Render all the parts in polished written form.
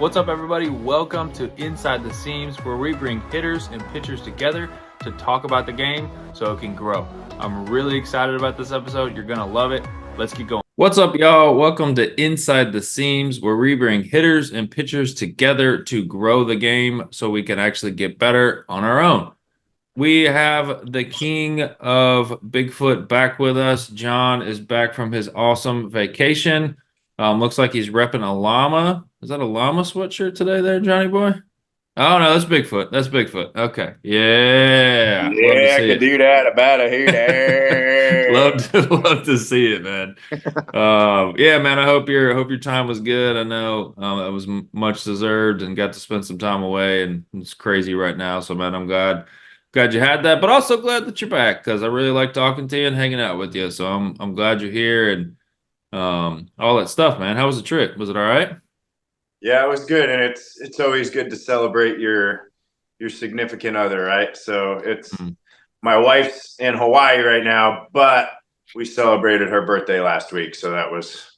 What's up, everybody? Welcome to Inside the Seams, where we bring hitters and pitchers together to talk about the game so it can grow. I'm really excited about this episode. You're going to love it. Let's keep going. What's up, y'all? Welcome to Inside the Seams, where we bring hitters and pitchers together to grow the game so we can actually get better on our own. We have the king of Bigfoot back with us. John is back from his awesome vacation. Looks like he's repping a llama. Is that a llama sweatshirt today there, Johnny boy? Oh, no, that's Bigfoot. That's Bigfoot. Okay. Yeah. Love to Yeah, I see could it. do that. About a hear that. Love to see it, man. Yeah, man. I hope your time was good. I know it was much deserved and got to spend some time away, and it's crazy right now. So, man, I'm glad you had that, but also glad that you're back because I really like talking to you and hanging out with you. So I'm glad you're here and all that stuff, man. How was the trip? Was it all right? Yeah, it was good, and it's always good to celebrate your significant other, right? So it's Mm, my wife's in Hawaii right now, but we celebrated her birthday last week, so it was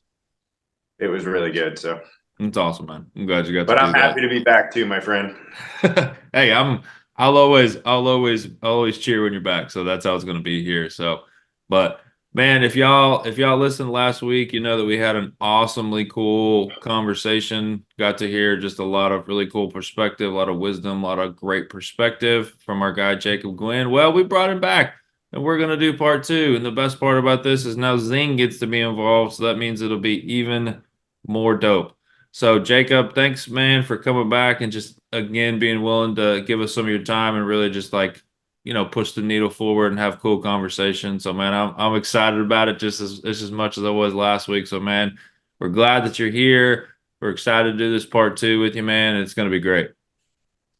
really good. So, it's awesome, man. I'm glad you got to but I'm do that. happy to be back too, my friend. Hey, I'll always cheer when you're back. So that's how it's going to be here. So, but man, if y'all listened last week, you know that we had an awesomely cool conversation. Got to hear just a lot of really cool perspective, a lot of wisdom, a lot of great perspective from our guy Jacob Gwynne. Well, we brought him back. And we're going to do part two. And the best part about this is now Zing gets to be involved. So that means it'll be even more dope. So, Jacob, thanks, man, for coming back and just again being willing to give us some of your time and really just push the needle forward and have cool conversations. So, man, I'm excited about it just as much as I was last week. So, man, we're glad that you're here. We're excited to do this part two with you, man. And it's going to be great.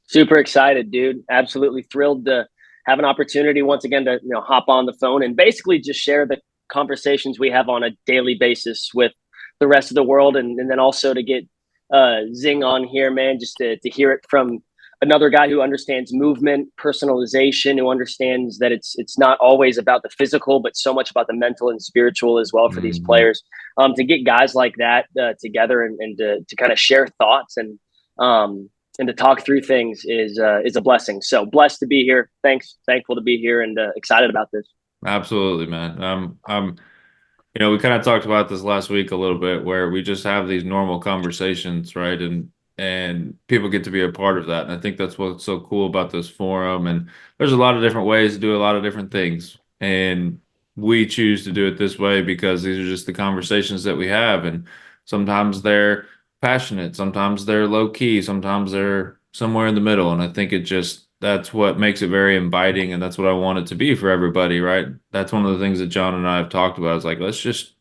Super excited, dude. Absolutely thrilled to have an opportunity once again to hop on the phone and basically just share the conversations we have on a daily basis with the rest of the world, and then also to get Zing on here, man, just to hear it from another guy who understands movement, personalization, who understands that it's not always about the physical, but so much about the mental and spiritual as well for these Mhm. players. To get guys like that together and to kind of share thoughts um, and to talk through things is a blessing. So blessed to be here. Thankful to be here, and excited about this. Absolutely, man. We kind of talked about this last week a little bit where we just have these normal conversations, right? And people get to be a part of that. And I think that's what's so cool about this forum. And there's a lot of different ways to do a lot of different things. And we choose to do it this way because these are just the conversations that we have. And sometimes they're passionate, sometimes they're low key, sometimes they're somewhere in the middle. And I think that's what makes it very inviting. And that's what I want it to be for everybody, right? That's one of the things that John and I have talked about is like, let's just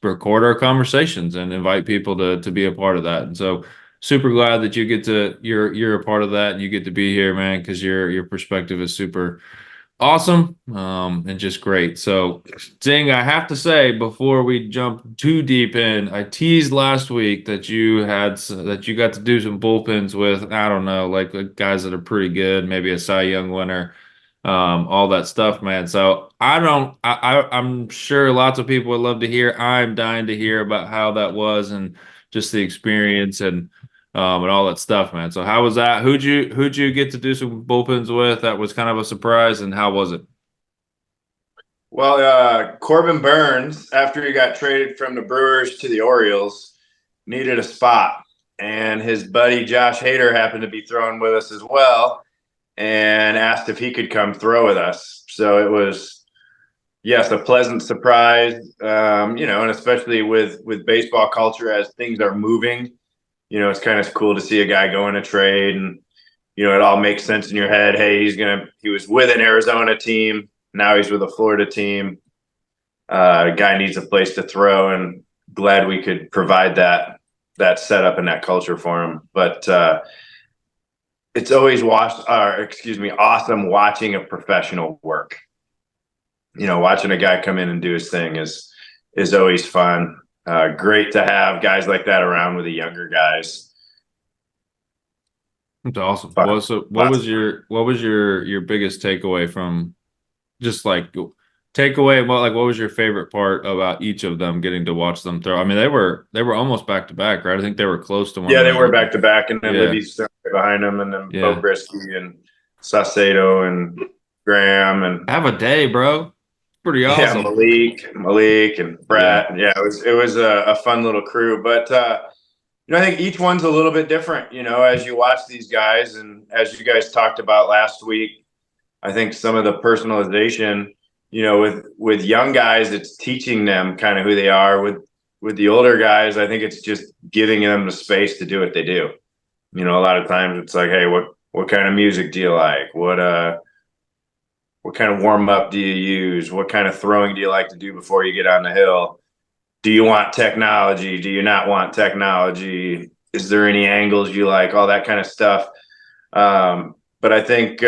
record our conversations and invite people to be a part of that. And so super glad that you're a part of that and you get to be here, man, because your perspective is super awesome, and just great. So, Zing, I have to say before we jump too deep in, I teased last week that that you got to do some bullpens with, I don't know, like guys that are pretty good, maybe a Cy Young winner, all that stuff, man. So I don't, I'm sure lots of people would love to hear. I'm dying to hear about how that was and just the experience and all that stuff, man. So how was that? Who'd you get to do some bullpens with? That was kind of a surprise, and how was it? Well, Corbin Burns, after he got traded from the Brewers to the Orioles, needed a spot, and his buddy Josh Hader happened to be throwing with us as well, and asked if he could come throw with us. So it was, yes, a pleasant surprise, and especially with baseball culture as things are moving, it's kind of cool to see a guy go in a trade, and it all makes sense in your head. Hey, he was with an Arizona team, now he's with a Florida team. Guy needs a place to throw, and glad we could provide that setup and that culture for him. But it's always awesome watching a professional work. Watching a guy come in and do his thing is always fun. Great to have guys like that around with the younger guys. It's awesome. Fun. Well, so Lots of what was your biggest takeaway from just like takeaway, what was your favorite part about each of them getting to watch them throw? I mean, they were almost back to back, right? I think they were close to one Yeah, they were another. back to back, and then Yeah, Libby's behind them, and then Bo yeah. Brisky and Saucedo and Graham and Have a day, bro. Pretty yeah, awesome. Malik and Yeah. Brett. Yeah, it was a fun little crew. But I think each one's a little bit different. As you watch these guys, and as you guys talked about last week, I think some of the personalization. With young guys, it's teaching them kind of who they are. With the older guys, I think it's just giving them the space to do what they do. A lot of times it's like, hey, what kind of music do you like? What kind of warm up do you use? What kind of throwing do you like to do before you get on the hill? Do you want technology? Do you not want technology? Is there any angles you like? All that kind of stuff. But I think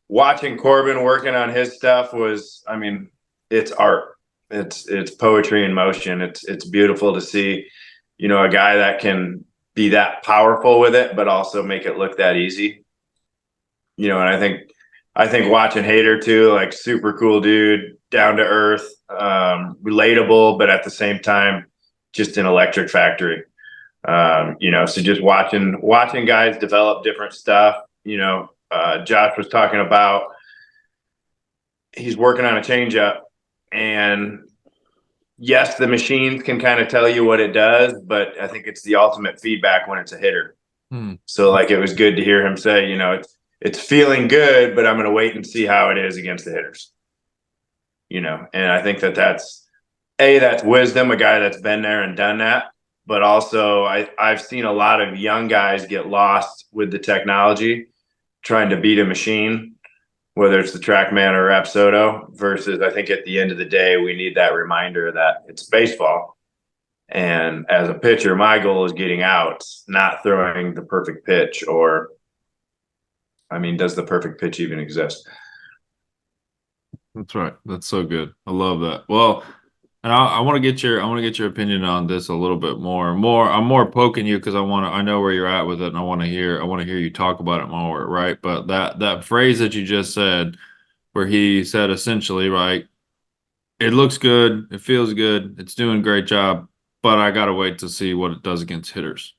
watching Corbin working on his stuff was, I mean, it's art. It's poetry in motion. It's beautiful to see, a guy that can be that powerful with it, but also make it look that easy. And I think watching Hader too, like super cool dude, down to earth, relatable, but at the same time, just an electric factory. So just watching guys develop different stuff. Josh was talking about he's working on a changeup, and yes, the machines can kind of tell you what it does, but I think it's the ultimate feedback when it's a hitter. Hmm. So like it was good to hear him say, it's feeling good, but I'm going to wait and see how it is against the hitters. And I think that's wisdom, a guy that's been there and done that. But also I've seen a lot of young guys get lost with the technology, trying to beat a machine, whether it's the TrackMan or Rapsodo, versus I think at the end of the day, we need that reminder that it's baseball. And as a pitcher, my goal is getting outs, not throwing the perfect pitch. Or, I mean, does the perfect pitch even exist? That's right. That's so good. I love that. Well, and I want to get your opinion on this a little bit more. I'm more poking you because I know where you're at with it, and I want to hear you talk about it more, right? But that phrase that you just said, where he said essentially, right, it looks good, it feels good, it's doing a great job, but I gotta wait to see what it does against hitters,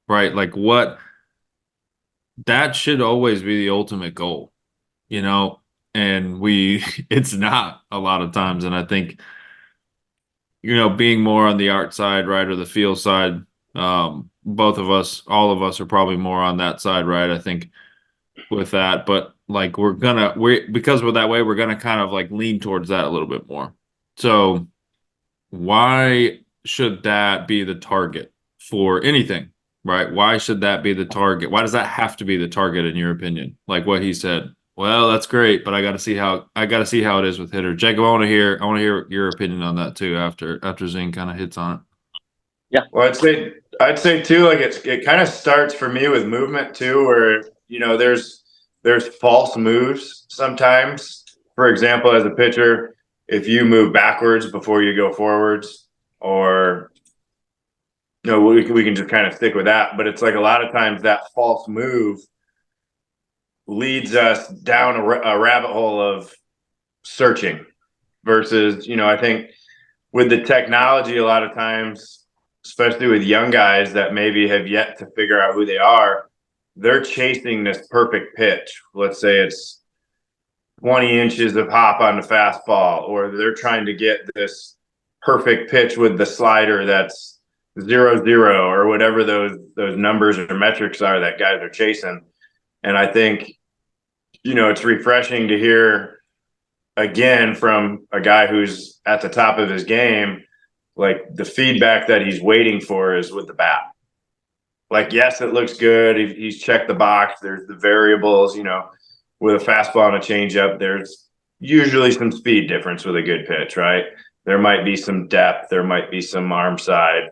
right? Like what that should always be the ultimate goal, you know, and it's not a lot of times. And I think, being more on the art side, right, or the feel side, both of us, all of us are probably more on that side, right? I think with that, but like because we're that way, we're gonna kind of like lean towards that a little bit more. So why should that be the target for anything, right? Why should that be the target? Why does that have to be the target in your opinion? Like what he said. Well, that's great, but I got to see how it is with hitter. Jacob, I want to hear your opinion on that too after Zing kind of hits on it. Yeah. Well, I'd say too, like it kind of starts for me with movement too, where there's false moves sometimes. For example, as a pitcher, if you move backwards before you go forwards, or we can just kind of stick with that. But it's like a lot of times that false move leads us down a rabbit hole of searching versus, I think with the technology, a lot of times, especially with young guys that maybe have yet to figure out who they are, they're chasing this perfect pitch. Let's say it's 20 inches of hop on the fastball, or they're trying to get this perfect pitch with the slider that's 0-0, or whatever those numbers or metrics are that guys are chasing. And I think, it's refreshing to hear again from a guy who's at the top of his game, like the feedback that he's waiting for is with the bat. Like, yes, it looks good. He's checked the box. There's the variables, with a fastball and a changeup, there's usually some speed difference with a good pitch, right? There might be some depth. There might be some arm side.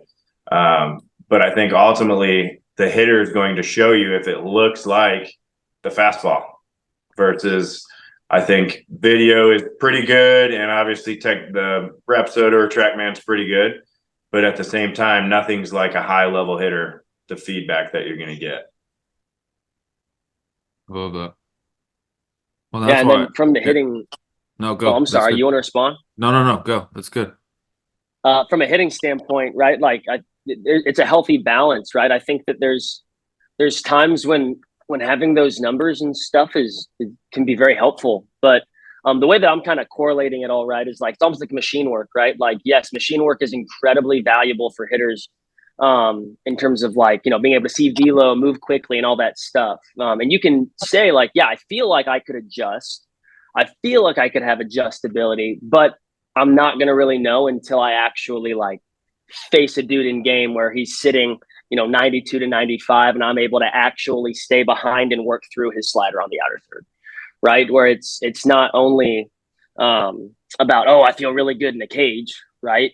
But I think ultimately the hitter is going to show you if it looks like the fastball versus I think video is pretty good, and obviously the Rapsodo or TrackMan's pretty good, but at the same time, nothing's like a high level hitter. The feedback that you're going to get. I love that. Well, Yeah, that's and why. then from the Yeah, hitting, No, Oh, go. I'm That's sorry. good. You want to respond? No, no, no, go. That's good. From a hitting standpoint, right? It's a healthy balance, right? I think that there's times when having those numbers and stuff can be very helpful, but the way that I'm kind of correlating it all, right, is like it's almost like machine work, right? Like, yes, machine work is incredibly valuable for hitters, in terms of like being able to see velo, move quickly, and all that stuff. And you can say like, yeah, I feel like I could adjust, I feel like I could have adjustability, but I'm not gonna really know until I actually like face a dude in game where he's sitting 92 to 95 and I'm able to actually stay behind and work through his slider on the outer third, right? Where it's not only about, oh, I feel really good in the cage, right?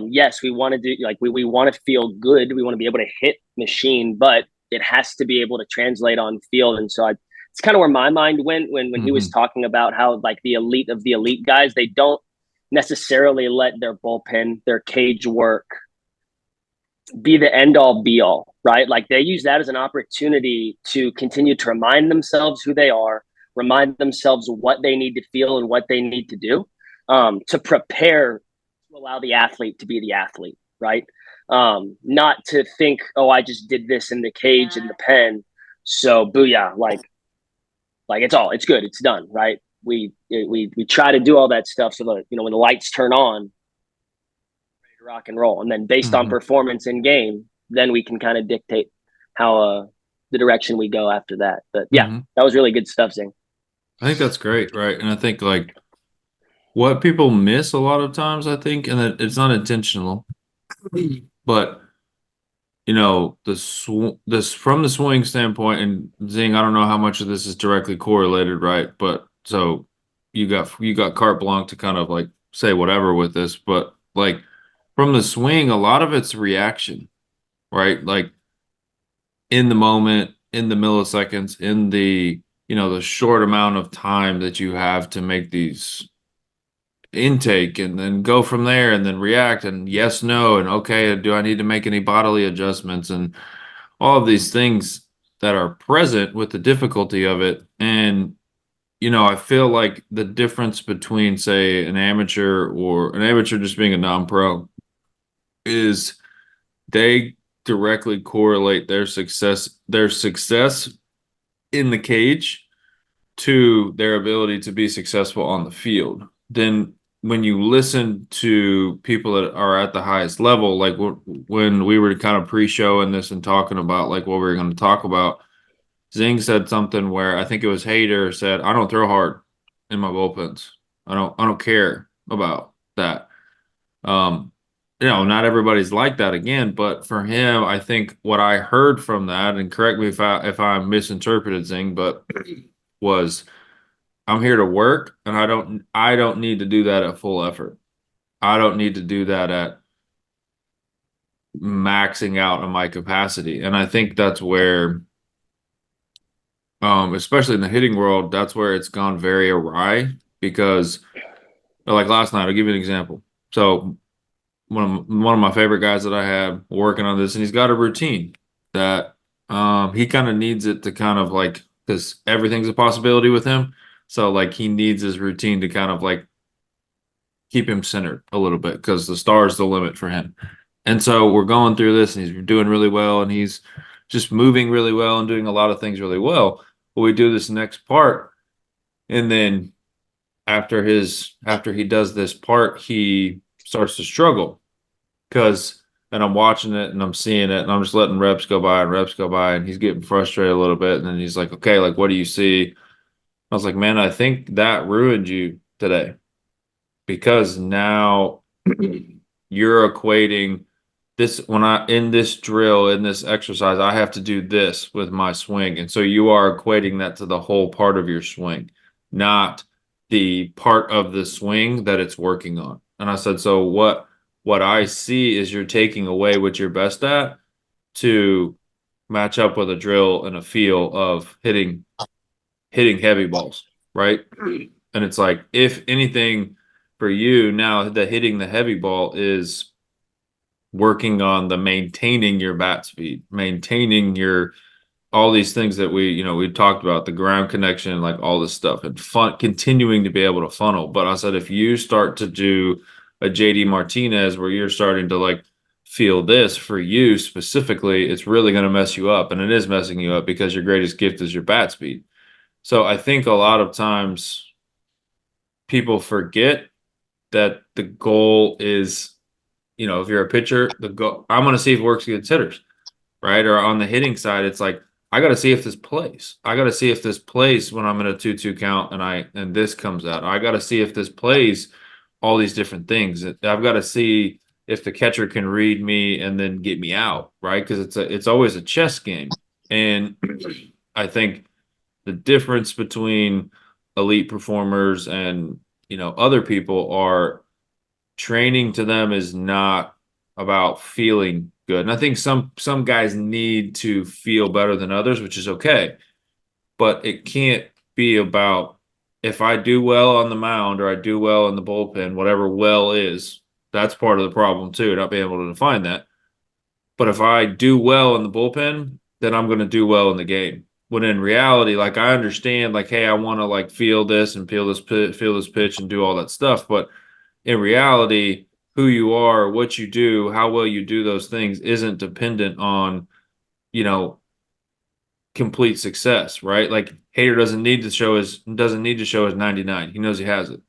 Yes, we want to do like we want to feel good, we want to be able to hit machine, but it has to be able to translate on field. And so it's kind of where my mind went when he was Hmm. talking about how like the elite of the elite guys, they don't necessarily let their bullpen, their cage work be the end all be all, right? Like they use that as an opportunity to continue to remind themselves who they are, remind themselves what they need to feel and what they need to do, to prepare to allow the athlete to be the athlete, right? Not to think, oh, I just did this in the cage in the pen, so booyah, like it's good, it's done, right? We try to do all that stuff so that when the lights turn on, to rock and roll. And then based on Hmm. performance in game, then we can kind of dictate how the direction we go after that. But yeah, Hmm. that was really good stuff, Zing. I think that's great, right? And I think like what people miss a lot of times, I think, and it's not intentional, but this from the swing standpoint, and Zing, I don't know how much of this is directly correlated, right? But so you got carte blanche to kind of like say whatever with this, but like from the swing, a lot of it's reaction, right? Like in the moment, in the milliseconds, in the short amount of time that you have to make these intake and then go from there and then react and yes, no, and okay, do I need to make any bodily adjustments and all of these things that are present with the difficulty of it. And, I feel like the difference between, say, an amateur or an amateur just being a non-pro is they directly correlate their success in the cage to their ability to be successful on the field. Then when you listen to people that are at the highest level, like when we were kind of pre-showing this and talking about like what we were going to talk about, Zing said something where I think it was Hader said, "I don't throw hard in my bullpens. I don't care about that." Um, not everybody's like that again, but for him, I think what I heard from that, and correct me if I misinterpreted Zing, but was I'm here to work and I don't need to do that at full effort. I don't need to do that at maxing out on my capacity. And I think that's where especially in the hitting world, that's where it's gone very awry because like last night, I'll give you an example. So one of my favorite guys that I have working on this, and he's got a routine that he kind of needs it to kind of like because everything's a possibility with him. So like he needs his routine to kind of like keep him centered a little bit because the star is the limit for him. And so we're going through this and he's doing really well and he's just moving really well and doing a lot of things really well. But we do this next part and then after he does this part, he starts to struggle because and I'm watching it and I'm seeing it and I'm just letting reps go by and reps go by and he's getting frustrated a little bit and then he's like, okay, like what do you see? I was like, man, I think that ruined you today because now you're equating this when I in this drill in this exercise I have to do this with my swing and so you are equating that to the whole part of your swing, not the part of the swing that it's working on. And I said, so what I see is you're taking away what you're best at to match up with a drill and a feel of hitting heavy balls, right? And it's like, if anything, for you now, the hitting the heavy ball is working on the maintaining your bat speed, maintaining your all these things that we talked about, the ground connection, like all this stuff, and continuing to be able to funnel. But I said, if you start to do a JD Martinez where you're starting to like feel this for you specifically, it's really going to mess you up. And it is messing you up because your greatest gift is your bat speed. So I think a lot of times people forget that the goal is, if you're a pitcher, the goal, I'm going to see if it works against hitters, right? Or on the hitting side, it's like, I got to see if this plays. I got to see if this plays when I'm in a 2-2 count and this comes out. I got to see if this plays all these different things. I've got to see if the catcher can read me and then get me out, right? Because it's always a chess game. And I think the difference between elite performers and, other people are training to them is not about feeling good. And I think some guys need to feel better than others, which is okay. But it can't be about if I do well on the mound or I do well in the bullpen, whatever well is, that's part of the problem too, not being able to define that. But if I do well in the bullpen, then I'm going to do well in the game. When in reality, like I understand, like, hey, I want to like feel this and feel this pitch and do all that stuff. But in reality, who you are, what you do, how well you do those things isn't dependent on, you know, complete success, right? Like Hader doesn't need to show his 99. He knows he has it.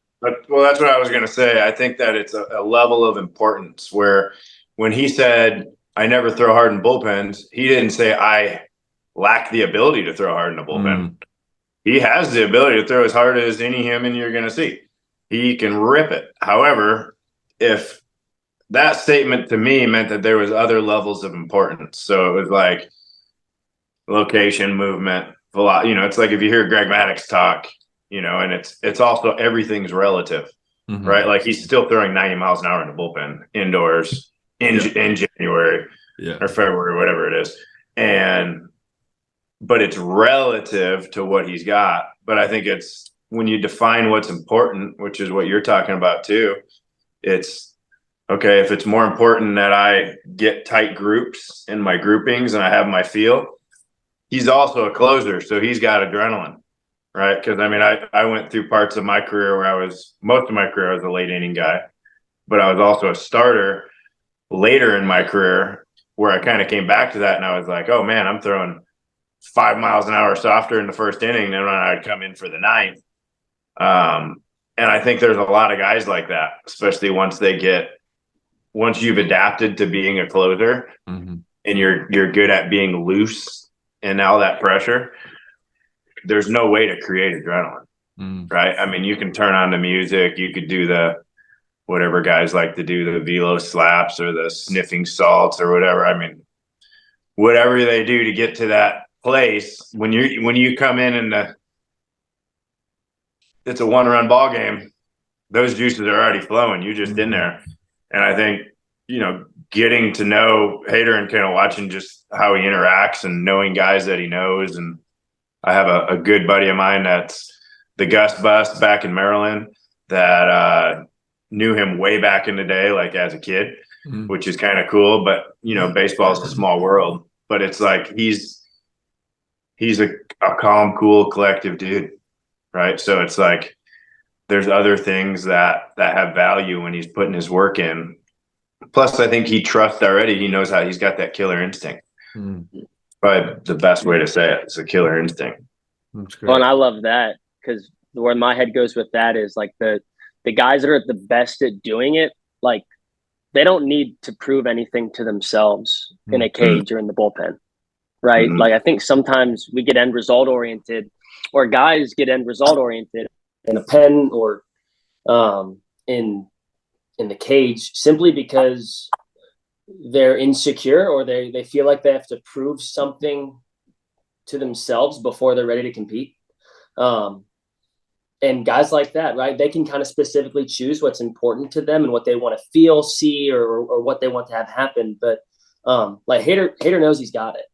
Well, that's what I was going to say. I think that it's a level of importance where when he said, I never throw hard in bullpens, he didn't say I lack the ability to throw hard in a bullpen. He has the ability to throw as hard as any human you're going to see. He can rip it. However, if that statement to me meant that there was other levels of importance. So it was like location, movement, it's like if you hear Greg Maddux talk, and it's also everything's relative, right? Like he's still throwing 90 miles an hour in the bullpen indoors in January or February, whatever it is. But it's relative to what he's got. But I think it's when you define what's important, which is what you're talking about too, it's okay. If it's more important that I get tight groups in my groupings and I have my feel, he's also a closer. So he's got adrenaline, right? Because I mean, I went through parts of my career where most of my career, I was a late inning guy, but I was also a starter later in my career where I kind of came back to that. And I was like, oh man, I'm throwing 5 miles an hour softer in the first inning than when I'd come in for the ninth. And I think there's a lot of guys like that, especially once you've adapted to being a closer and you're good at being loose and all that pressure, there's no way to create adrenaline, right? I mean, you can turn on the music, you could do the whatever guys like to do, the velo slaps or the sniffing salts or whatever. I mean, whatever they do to get to that place, when you come in and it's a 1-run ball game, those juices are already flowing. You're just in there. And I think, getting to know Hader and kind of watching just how he interacts and knowing guys that he knows. And I have a good buddy of mine that's the Gus Bus back in Maryland that knew him way back in the day, like as a kid, which is kind of cool. But, baseball is a small world. But it's like he's a calm, cool, collective dude, right? So it's like there's other things that have value when he's putting his work in. Plus, I think he trusts already. He knows how he's got that killer instinct. Probably the best way to say it. It's a killer instinct. That's great. Well, and I love that because where my head goes with that is like the guys that are the best at doing it, like they don't need to prove anything to themselves in a cage or in the bullpen, right? Like I think sometimes we get end result oriented, or guys get end result oriented in a pen or in the cage simply because they're insecure or they feel like they have to prove something to themselves before they're ready to compete. And guys like that, right, they can kind of specifically choose what's important to them and what they want to feel, see, or what they want to have happen. But like Hader knows he's got it,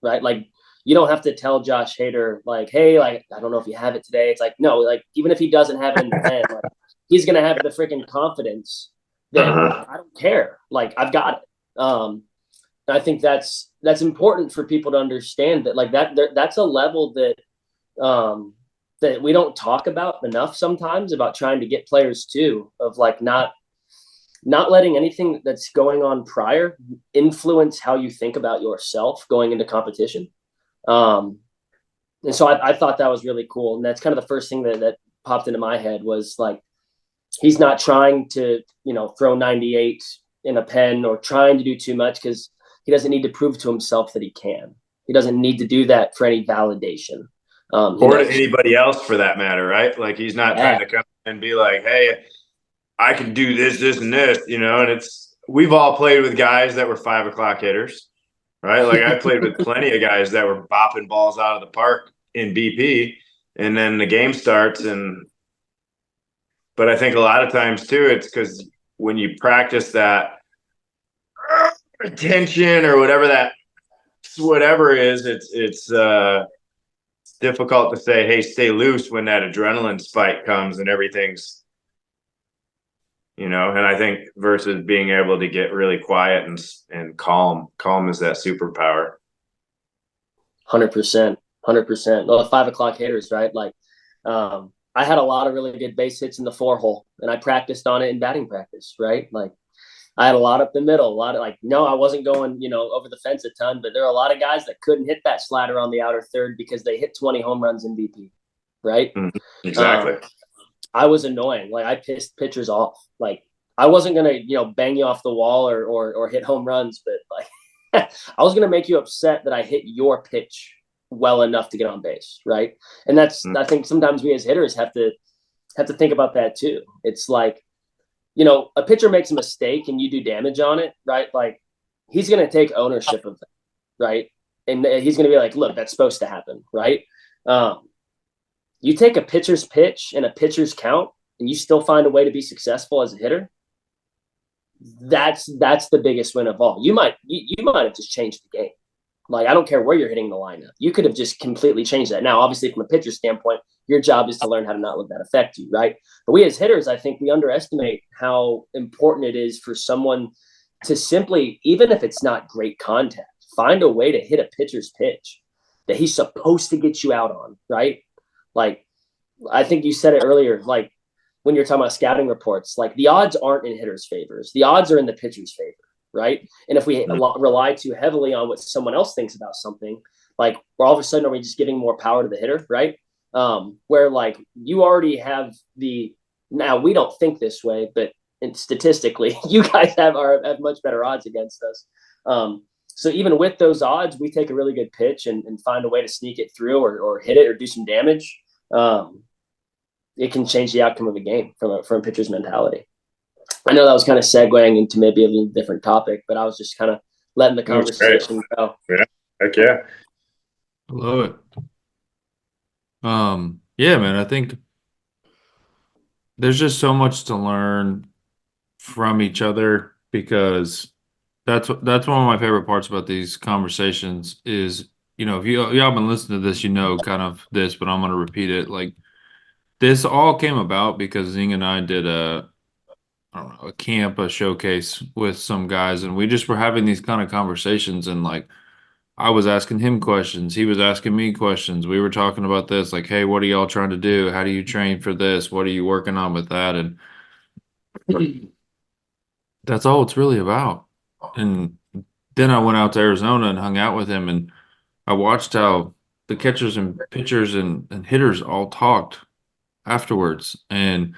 right? Like you don't have to tell Josh Hader like, hey, like I don't know if you have it today. It's like no, like even if he doesn't have it in the pen, like, he's gonna have the freaking confidence that I don't care. Like I've got it. I think that's important for people to understand that, like, that's a level that that we don't talk about enough sometimes, about trying to get players to, of like not letting anything that's going on prior influence how you think about yourself going into competition. Um, and so I thought that was really cool. And that's kind of the first thing that popped into my head was like, he's not trying to, throw 98 in a pen or trying to do too much, because he doesn't need to prove to himself that he can. He doesn't need to do that for any validation. Or to anybody else for that matter, right? Like he's not trying to come and be like, hey, I can do this, this, and this, and we've all played with guys that were 5 o'clock hitters, right? Like I played with plenty of guys that were bopping balls out of the park in BP, and then the game starts. But I think a lot of times too, it's because when you practice that attention or whatever is, it's difficult to say, hey, stay loose when that adrenaline spike comes and everything's, and I think versus being able to get really quiet and calm is that superpower. 100%. Well, 5 o'clock hitters, right? Like, I had a lot of really good base hits in the 4-hole, and I practiced on it in batting practice, right? Like, I had a lot up the middle, a lot of no, I wasn't going, over the fence a ton, but there are a lot of guys that couldn't hit that slider on the outer third because they hit 20 home runs in BP, right? Mm-hmm. Exactly. I was annoying. Like, I pissed pitchers off. Like, I wasn't gonna, bang you off the wall or hit home runs, but like, I was gonna make you upset that I hit your pitch well enough to get on base, right? And that's I think sometimes we as hitters have to think about that too. It's like, a pitcher makes a mistake and you do damage on it, right? Like, he's going to take ownership of that, right? And he's going to be like, look, that's supposed to happen, right? You take a pitcher's pitch and a pitcher's count and you still find a way to be successful as a hitter. That's the biggest win of all. You might have just changed the game. Like, I don't care where you're hitting the lineup. You could have just completely changed that. Now, obviously, from a pitcher standpoint, your job is to learn how to not let that affect you, right? But we as hitters, I think we underestimate how important it is for someone to simply, even if it's not great contact, find a way to hit a pitcher's pitch that he's supposed to get you out on, right? Like, I think you said it earlier, like, when you're talking about scouting reports, like, the odds aren't in hitters' favors. The odds are in the pitcher's favor, right? And if we rely too heavily on what someone else thinks about something, like, we're all of a sudden, are we just giving more power to the hitter, right? Where, like, you already have now we don't think this way, but statistically, you guys have much better odds against us. So even with those odds, we take a really good pitch and find a way to sneak it through or hit it or do some damage. It can change the outcome of a game from a pitcher's mentality. I know that was kind of segueing into maybe a little different topic, but I was just kind of letting the conversation go. Yeah, heck yeah. I love it. Yeah, man, I think there's just so much to learn from each other, because that's one of my favorite parts about these conversations is, if y'all been listening to this, kind of this, but I'm going to repeat it. Like, this all came about because Zing and I did I don't know, a camp, a showcase with some guys, and we just were having these kind of conversations, and like, I was asking him questions, he was asking me questions. We were talking about this, like, hey, what are y'all trying to do? How do you train for this? What are you working on with that? And that's all it's really about. And then I went out to Arizona and hung out with him, and I watched how the catchers and pitchers and hitters all talked afterwards. And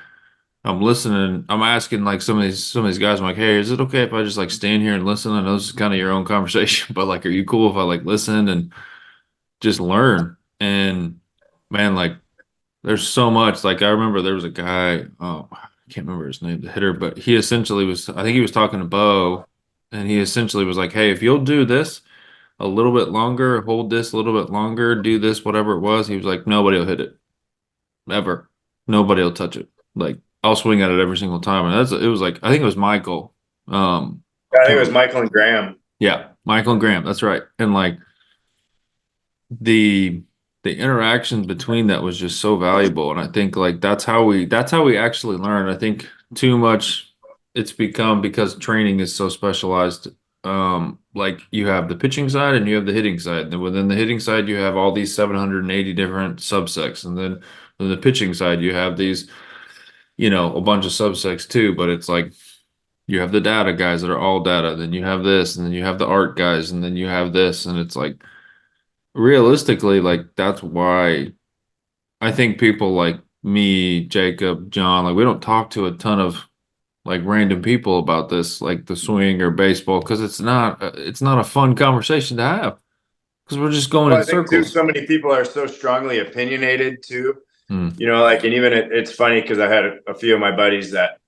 I'm listening. I'm asking like some of these guys. I'm like, hey, is it okay if I just like stand here and listen? I know this is kind of your own conversation, but like, are you cool if I like listen and just learn? And man, like, there's so much. Like, I remember there was a guy. Oh, I can't remember his name, the hitter, but he essentially was. I think he was talking to Bo, and he essentially was like, hey, if you'll do this a little bit longer, hold this a little bit longer, do this, whatever it was. He was like, nobody will hit it ever. Nobody will touch it. Like, I'll swing at it every single time. And it was like, I think it was Michael. I think it was Michael and Graham. Yeah, Michael and Graham. That's right. And like, the interaction between that was just so valuable. And I think like that's how we actually learn. I think too much it's become, because training is so specialized, like you have the pitching side and you have the hitting side. Then within the hitting side, you have all these 780 different subsects. And then on the pitching side, you have these, a bunch of subsects too. But it's like you have the data guys that are all data. Then you have this, and then you have the art guys, and then you have this. And it's like realistically, like that's why I think people like me, Jacob, John, like we don't talk to a ton of like random people about this, like the swing or baseball, because it's not a fun conversation to have because we're just going Well, in I think too, circles. so many people are so strongly opinionated too. Hmm. Like, and even it's funny because I had a few of my buddies that,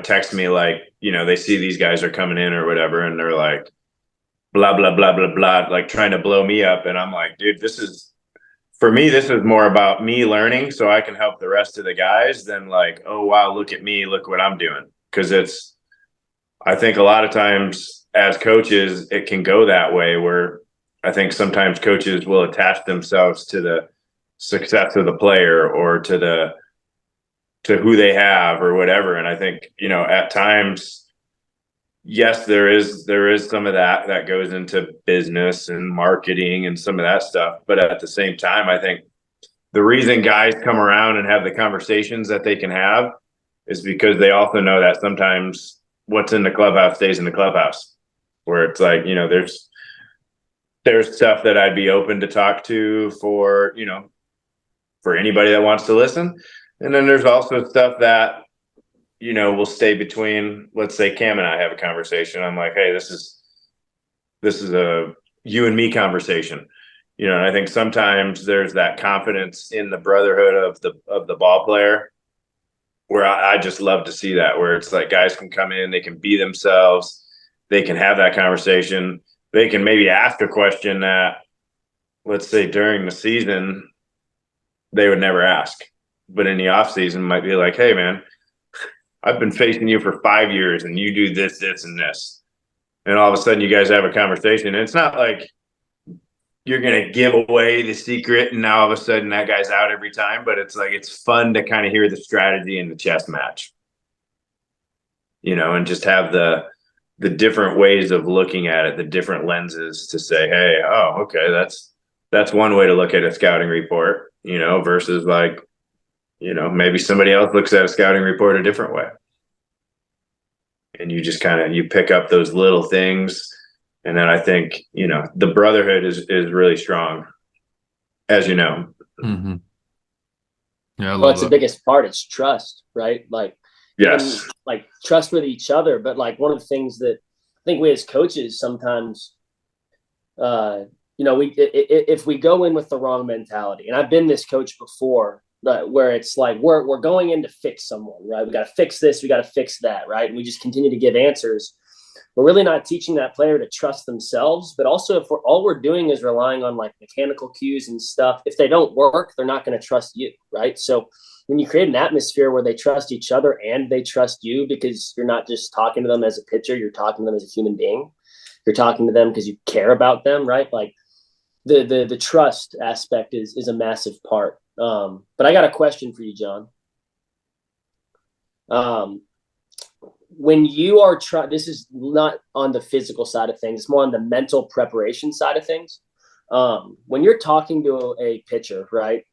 text me like, they see these guys are coming in or whatever, and they're like, blah, blah, blah, blah, blah, like trying to blow me up. And I'm like, dude, for me, this is more about me learning so I can help the rest of the guys than like, oh, wow, look at me, look what I'm doing. Because I think a lot of times as coaches, it can go that way where I think sometimes coaches will attach themselves to the success of the player or to who they have or whatever. And I think, at times, yes, there is some of that goes into business and marketing and some of that stuff. But at the same time, I think the reason guys come around and have the conversations that they can have is because they also know that sometimes what's in the clubhouse stays in the clubhouse. Where it's like, there's stuff that I'd be open to talk to for anybody that wants to listen. And then there's also stuff that, will stay between, let's say Cam and I have a conversation. I'm like, hey, this is a you and me conversation. And I think sometimes there's that confidence in the brotherhood of the ball player where I just love to see that, where it's like guys can come in, they can be themselves, they can have that conversation, they can maybe ask a question that, let's say during the season, they would never ask. But in the off season might be like, hey man, I've been facing you for 5 years and you do this, this, and this. And all of a sudden you guys have a conversation. And it's not like you're going to give away the secret and now all of a sudden that guy's out every time, but it's like it's fun to kind of hear the strategy in the chess match. And just have the different ways of looking at it, the different lenses to say, hey, oh, okay, that's one way to look at a scouting report, versus like, maybe somebody else looks at a scouting report a different way. And you just kind of you pick up those little things. And then I think, the brotherhood is really strong, as you know. Hmm. Yeah, I Well, love it's the that. biggest part. It's trust, right? Like, even Yes. like trust with each other. But like one of the things that I think we as coaches sometimes, if we go in with the wrong mentality, and I've been this coach before, where it's like we're going in to fix someone, right? We got to fix this, we got to fix that, right? And we just continue to give answers. We're really not teaching that player to trust themselves, but also if all we're doing is relying on like mechanical cues and stuff, if they don't work, they're not going to trust you, right? So when you create an atmosphere where they trust each other and they trust you because you're not just talking to them as a pitcher, you're talking to them as a human being. You're talking to them because you care about them, right? Like the trust aspect is a massive part. But I got a question for you, John. When you are trying, this is not on the physical side of things, it's more on the mental preparation side of things. When you're talking to a pitcher, right,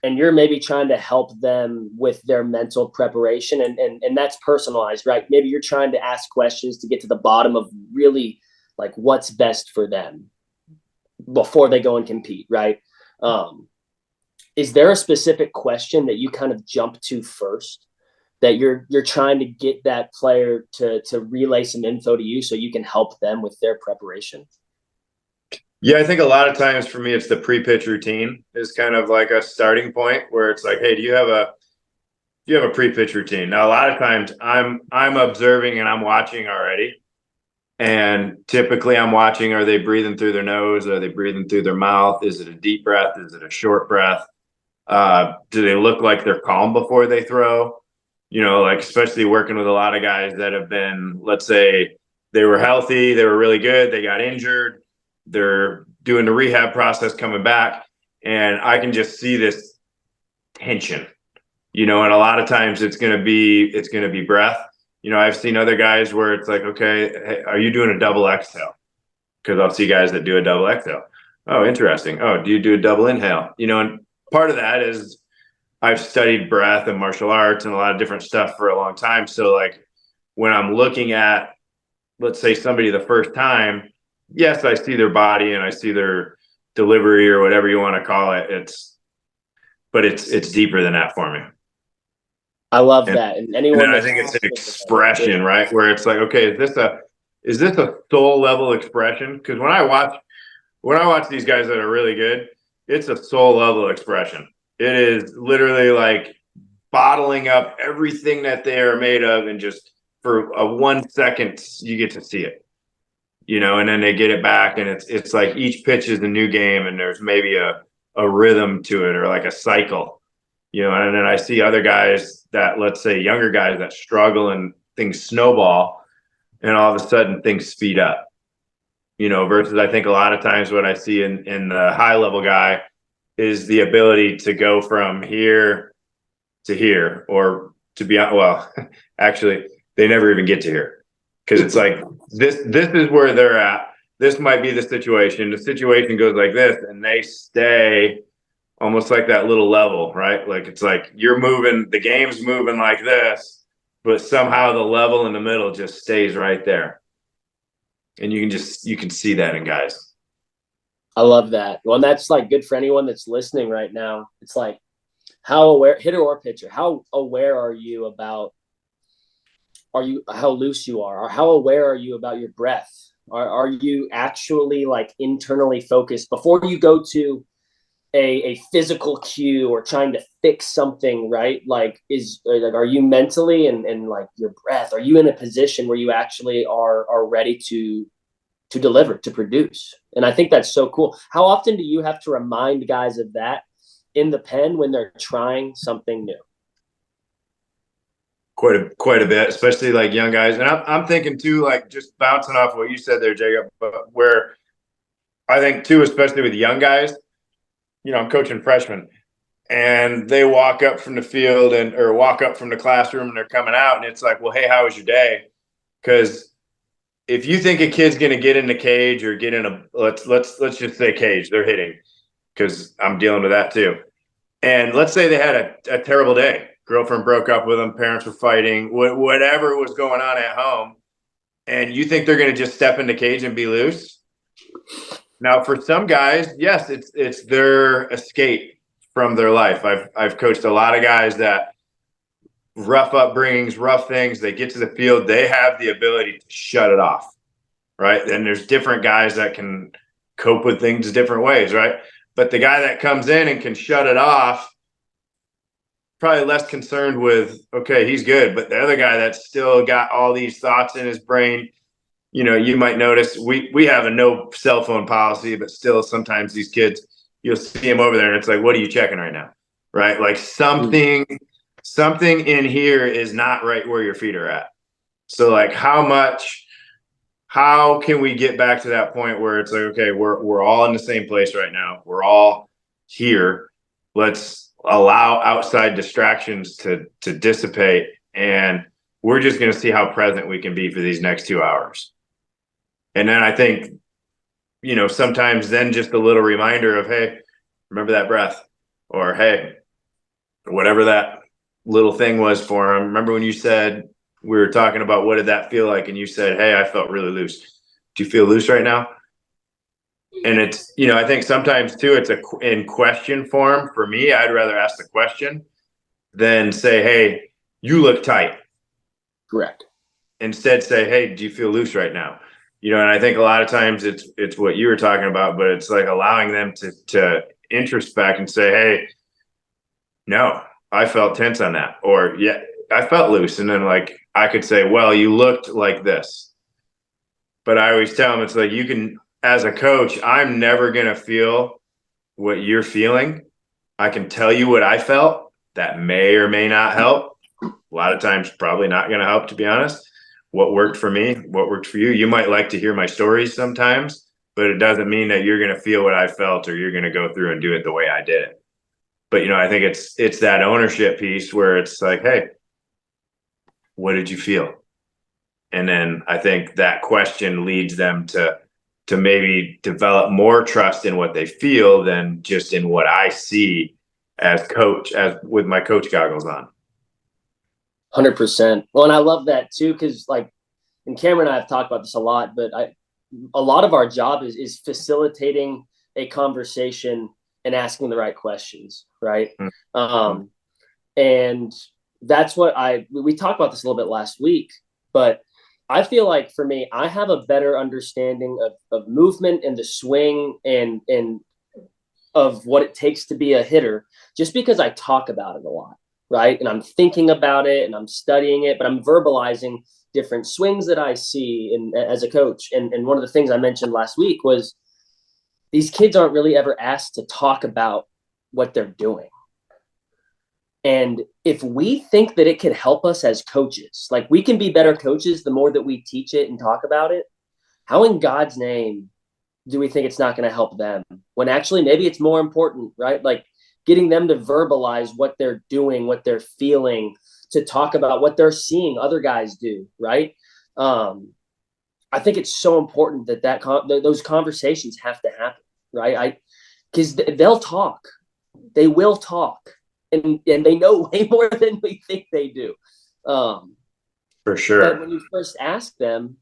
and you're maybe trying to help them with their mental preparation, and that's personalized, right? Maybe you're trying to ask questions to get to the bottom of really like what's best for them before they go and compete, right? Is there a specific question that you kind of jump to first that you're trying to get that player to relay some info to you so you can help them with their preparation? Yeah, I think a lot of times for me, it's the pre-pitch routine is kind of like a starting point where it's like, hey, do you have a pre-pitch routine? Now, a lot of times I'm observing and I'm watching already. And typically I'm watching, are they breathing through their nose? Are they breathing through their mouth? Is it a deep breath? Is it a short breath? Do they look like they're calm before they throw? Like especially working with a lot of guys that have been, let's say they were healthy, they were really good, they got injured, they're doing the rehab process coming back, and I can just see this tension, and a lot of times it's going to be breath. I've seen other guys where it's like, okay, hey, are you doing a double exhale? Because I'll see guys that do a double exhale. Oh, interesting. Oh, do you do a double inhale? And part of that is I've studied breath and martial arts and a lot of different stuff for a long time. So like when I'm looking at, let's say somebody the first time, yes, I see their body and I see their delivery or whatever you want to call it. But it's deeper than that for me. I love And, that. And and anyone then I that's think it's an expression, right? Where it's like, okay, is this a soul level expression? Because when I watch these guys that are really good, it's a soul level expression. It is literally like bottling up everything that they are made of, and just for a 1 second you get to see it, and then they get it back, and it's like each pitch is a new game, and there's maybe a rhythm to it, or like a cycle, and then I see other guys that, let's say younger guys, that struggle and things snowball, and all of a sudden things speed up, versus I think a lot of times what I see in the high level guy is the ability to go from here to here, or to be, well, actually, they never even get to here, because it's like this is where they're at. This might be the situation. The situation goes like this, and they stay almost like that little level, right? Like it's like you're moving, the game's moving like this, but somehow the level in the middle just stays right there. And you can see that in guys. I love that. Well, and that's like good for anyone that's listening right now. It's like, how aware, hitter or pitcher, how aware are you about, how loose you are, or how aware are you about your breath? Are you actually like internally focused before you go to a physical cue or trying to fix something, right? Like, are you mentally and like your breath, are you in a position where you actually are ready to deliver, to produce? And I think that's so cool. How often do you have to remind guys of that in the pen when they're trying something new? Quite a bit, especially like young guys. And I'm thinking too, like just bouncing off what you said there, Jacob, but where I think too, especially with young guys, I'm coaching freshmen, and they walk up from the field or walk up from the classroom, and they're coming out, and it's like, well, hey, how was your day? Because if you think a kid's going to get in the cage or get in let's just say cage, they're hitting, because I'm dealing with that too. And let's say they had a terrible day. Girlfriend broke up with them, parents were fighting, whatever was going on at home. And you think they're going to just step in the cage and be loose? Now, for some guys, yes, it's their escape from their life. I've coached a lot of guys that rough upbringings, rough things. They get to the field, they have the ability to shut it off, right? And there's different guys that can cope with things different ways, right? But the guy that comes in and can shut it off, probably less concerned with, okay, he's good. But the other guy that's still got all these thoughts in his brain, you might notice we have a no cell phone policy, but still sometimes these kids, you'll see them over there and it's like, what are you checking right now? Right? Like something in here is not right where your feet are at. So like how can we get back to that point where it's like, okay, we're all in the same place right now. We're all here. Let's allow outside distractions to dissipate, and we're just going to see how present we can be for these next 2 hours. And then I think, sometimes then just a little reminder of, hey, remember that breath, or hey, whatever that little thing was for him. Remember when you said, we were talking about what did that feel like, and you said, hey, I felt really loose. Do you feel loose right now? And it's, I think sometimes too, it's in question form. For me, I'd rather ask the question than say, hey, you look tight. Correct. Instead say, hey, do you feel loose right now? And I think a lot of times it's what you were talking about, but it's like allowing them to introspect and say, hey, no, I felt tense on that, or yeah, I felt loose. And then like I could say, well, you looked like this. But I always tell them, it's like, you can, as a coach, I'm never going to feel what you're feeling. I can tell you what I felt. That may or may not help. A lot of times, probably not going to help, to be honest. What worked for me, what worked for you. You might like to hear my stories sometimes, but it doesn't mean that you're going to feel what I felt, or you're going to go through and do it the way I did it. But, I think it's that ownership piece where it's like, hey, what did you feel? And then I think that question leads them to maybe develop more trust in what they feel than just in what I see as coach, as with my coach goggles on. 100%. Well, and I love that too, because like, and Cameron and I have talked about this a lot, but a lot of our job is facilitating a conversation and asking the right questions, right? Mm-hmm. And that's what we talked about this a little bit last week, but I feel like for me, I have a better understanding of movement and the swing and of what it takes to be a hitter just because I talk about it a lot, right? And I'm thinking about it and I'm studying it, but I'm verbalizing different swings that I see as a coach. And one of the things I mentioned last week was these kids aren't really ever asked to talk about what they're doing. And if we think that it can help us as coaches, like we can be better coaches the more that we teach it and talk about it, how in God's name do we think it's not going to help them when actually maybe it's more important, right? Like getting them to verbalize what they're doing, what they're feeling, to talk about what they're seeing other guys do, right? I think it's so important that those conversations have to happen, right? Because they'll talk, they will talk, and they know way more than we think they do. For sure. But when you first ask them,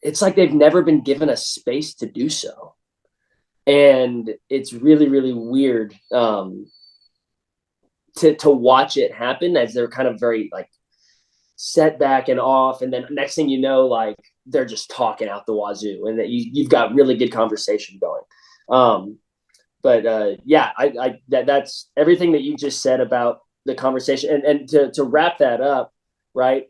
it's like they've never been given a space to do so. And it's really, really weird to watch it happen as they're kind of very like set back and off. And then next thing you know, like they're just talking out the wazoo and that you've got really good conversation going. But yeah, that's everything that you just said about the conversation. And to wrap that up, right?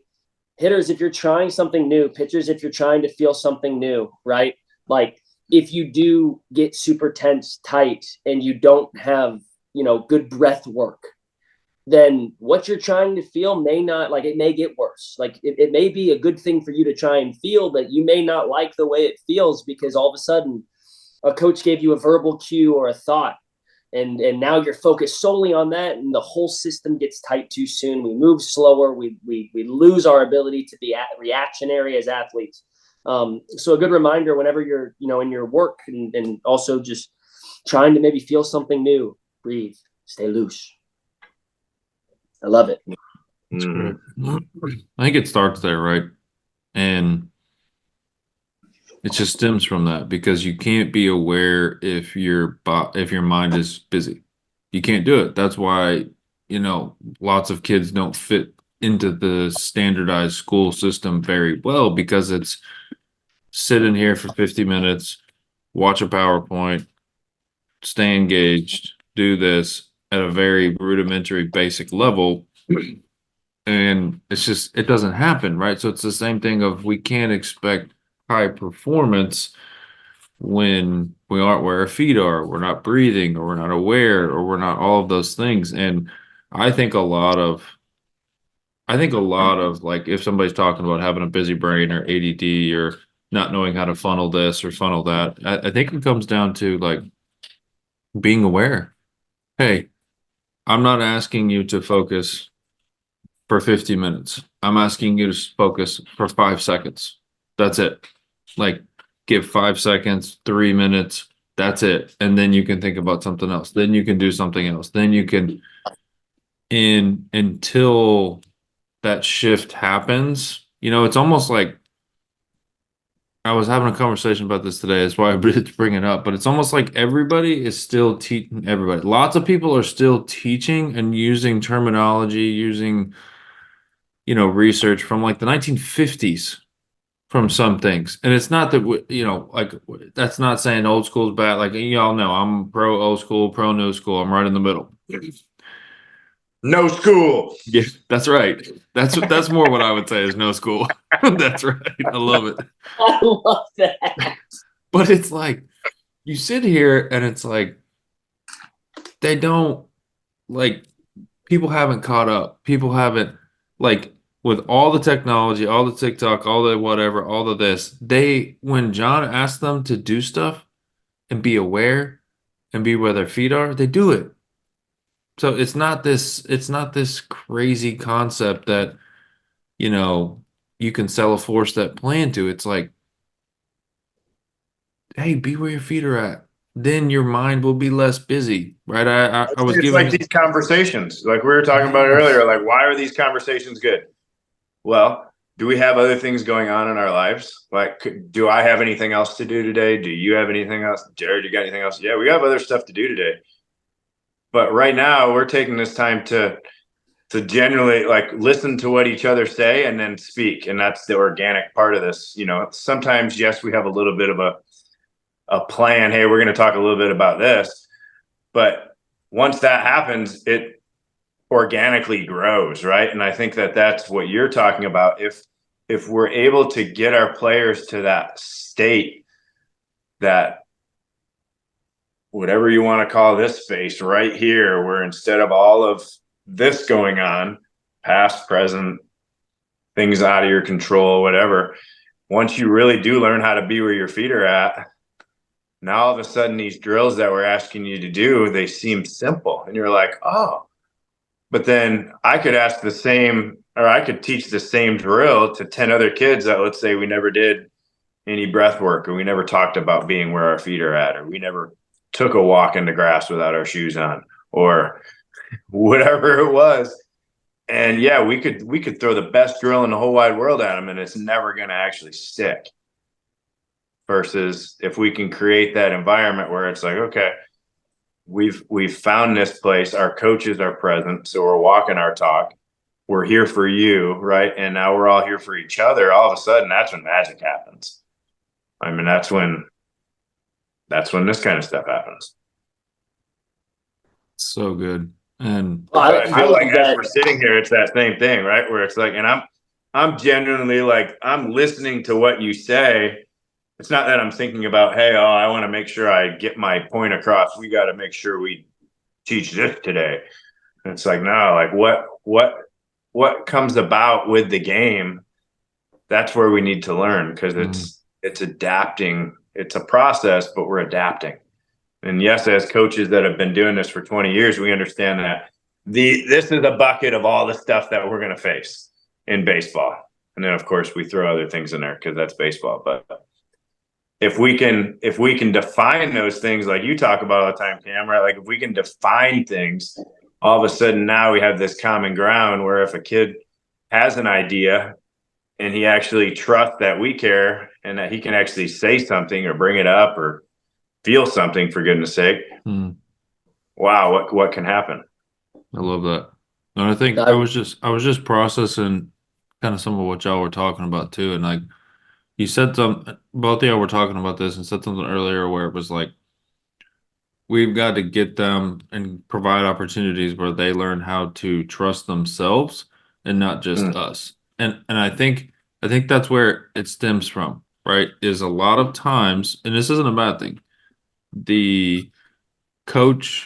Hitters, if you're trying something new, pitchers, if you're trying to feel something new, right? Like if you do get super tense, tight, and you don't have, good breath work, then what you're trying to feel may not, like it may get worse. Like it may be a good thing for you to try and feel, but you may not like the way it feels because all of a sudden a coach gave you a verbal cue or a thought. And now you're focused solely on that, and the whole system gets tight too soon. We move slower. We lose our ability to be reactionary as athletes. So a good reminder whenever you're in your work and also just trying to maybe feel something new, breathe, stay loose. I love it. That's great. I think it starts there, right? And it just stems from that because you can't be aware if your mind is busy. You can't do it. That's why, lots of kids don't fit into the standardized school system very well because it's sit in here for 50 minutes, watch a PowerPoint, stay engaged, do this at a very rudimentary basic level. And it's just, it doesn't happen, right? So it's the same thing of we can't expect high performance when we aren't where our feet are, we're not breathing, or we're not aware, or we're not all of those things. And I think a lot of, like if somebody's talking about having a busy brain or ADD or not knowing how to funnel this or funnel that, I think it comes down to like being aware. Hey, I'm not asking you to focus for 50 minutes. I'm asking you to focus for 5 seconds. That's it. Like give 5 seconds, 3 minutes. That's it. And then you can think about something else. Then you can do something else. Then you can until that shift happens. It's almost like I was having a conversation about this today. That's why I bring it up. But it's almost like everybody is still teaching everybody. Lots of people are still teaching and using terminology, using research from like the 1950s from some things. And it's not that, like that's not saying old school's bad. Like y'all know, I'm pro old school, pro new school. I'm right in the middle. No school. Yeah, that's right. That's more what I would say is no school. That's right. I love it. I love that. But it's like you sit here and it's like they don't like people haven't caught up. People haven't like with all the technology, all the TikTok, all the whatever, all of this, when John asked them to do stuff and be aware and be where their feet are, they do it. So it's not this crazy concept that, you can sell a 4-step plan to. It's like, hey, be where your feet are at. Then your mind will be less busy, right? I was It's giving like you these conversations, like we were talking about yes. earlier. Like, why are these conversations good? Well, do we have other things going on in our lives? Like, do I have anything else to do today? Do you have anything else? Jared, you got anything else? Yeah, we have other stuff to do today. But right now, we're taking this time to genuinely like listen to what each other say and then speak, and that's the organic part of this. You know, sometimes yes, we have a little bit of a plan. Hey, we're going to talk a little bit about this, but once that happens, it organically grows, right? And I think that that's what you're talking about. If we're able to get our players to that state, that whatever you want to call this space right here, where instead of all of this going on, past, present, things out of your control, whatever, once you really do learn how to be where your feet are at, now all of a sudden these drills that we're asking you to do, they seem simple. And you're like, oh, but then I could ask the same, or I could teach the same drill to 10 other kids that, let's say, we never did any breath work, or we never talked about being where our feet are at, or we never took a walk in the grass without our shoes on, or whatever it was. And yeah, we could throw the best drill in the whole wide world at them, and it's never going to actually stick. Versus if we can create that environment where it's like, okay, we've found this place, our coaches are present, so we're walking our talk, we're here for you, right? And now we're all here for each other. All of a sudden, that's when magic happens. I mean, that's when this kind of stuff happens. so good. And Well, But I I feel like love as that. we're sitting here, it's that same thing, right? Where it's like, and I'm genuinely like, I'm listening to what you say. It's not that I'm thinking about, hey, oh, I want to make sure I get my point across. We got to make sure we teach this today. And it's like, no, like what comes about with the game, that's where we need to learn, because mm, it's adapting. It's a process, but we're adapting. And yes, as coaches that have been doing this for 20 years, we understand that this is a bucket of all the stuff that we're going to face in baseball. And then of course we throw other things in there because that's baseball. But if we can define those things like you talk about all the time, Cam, right? Like if we can define things, all of a sudden now we have this common ground where if a kid has an idea and he actually trusts that we care and that he can actually say something or bring it up or feel something, for goodness sake, mm, wow, what can happen? I love that. And I think I, I was just processing kind of some of what y'all were talking about too. And like you said both of y'all were talking about this and said something earlier where it was like we've got to get them and provide opportunities where they learn how to trust themselves and not just Mm. us. And I think that's where it stems from, right? Is a lot of times, and this isn't a bad thing, the coach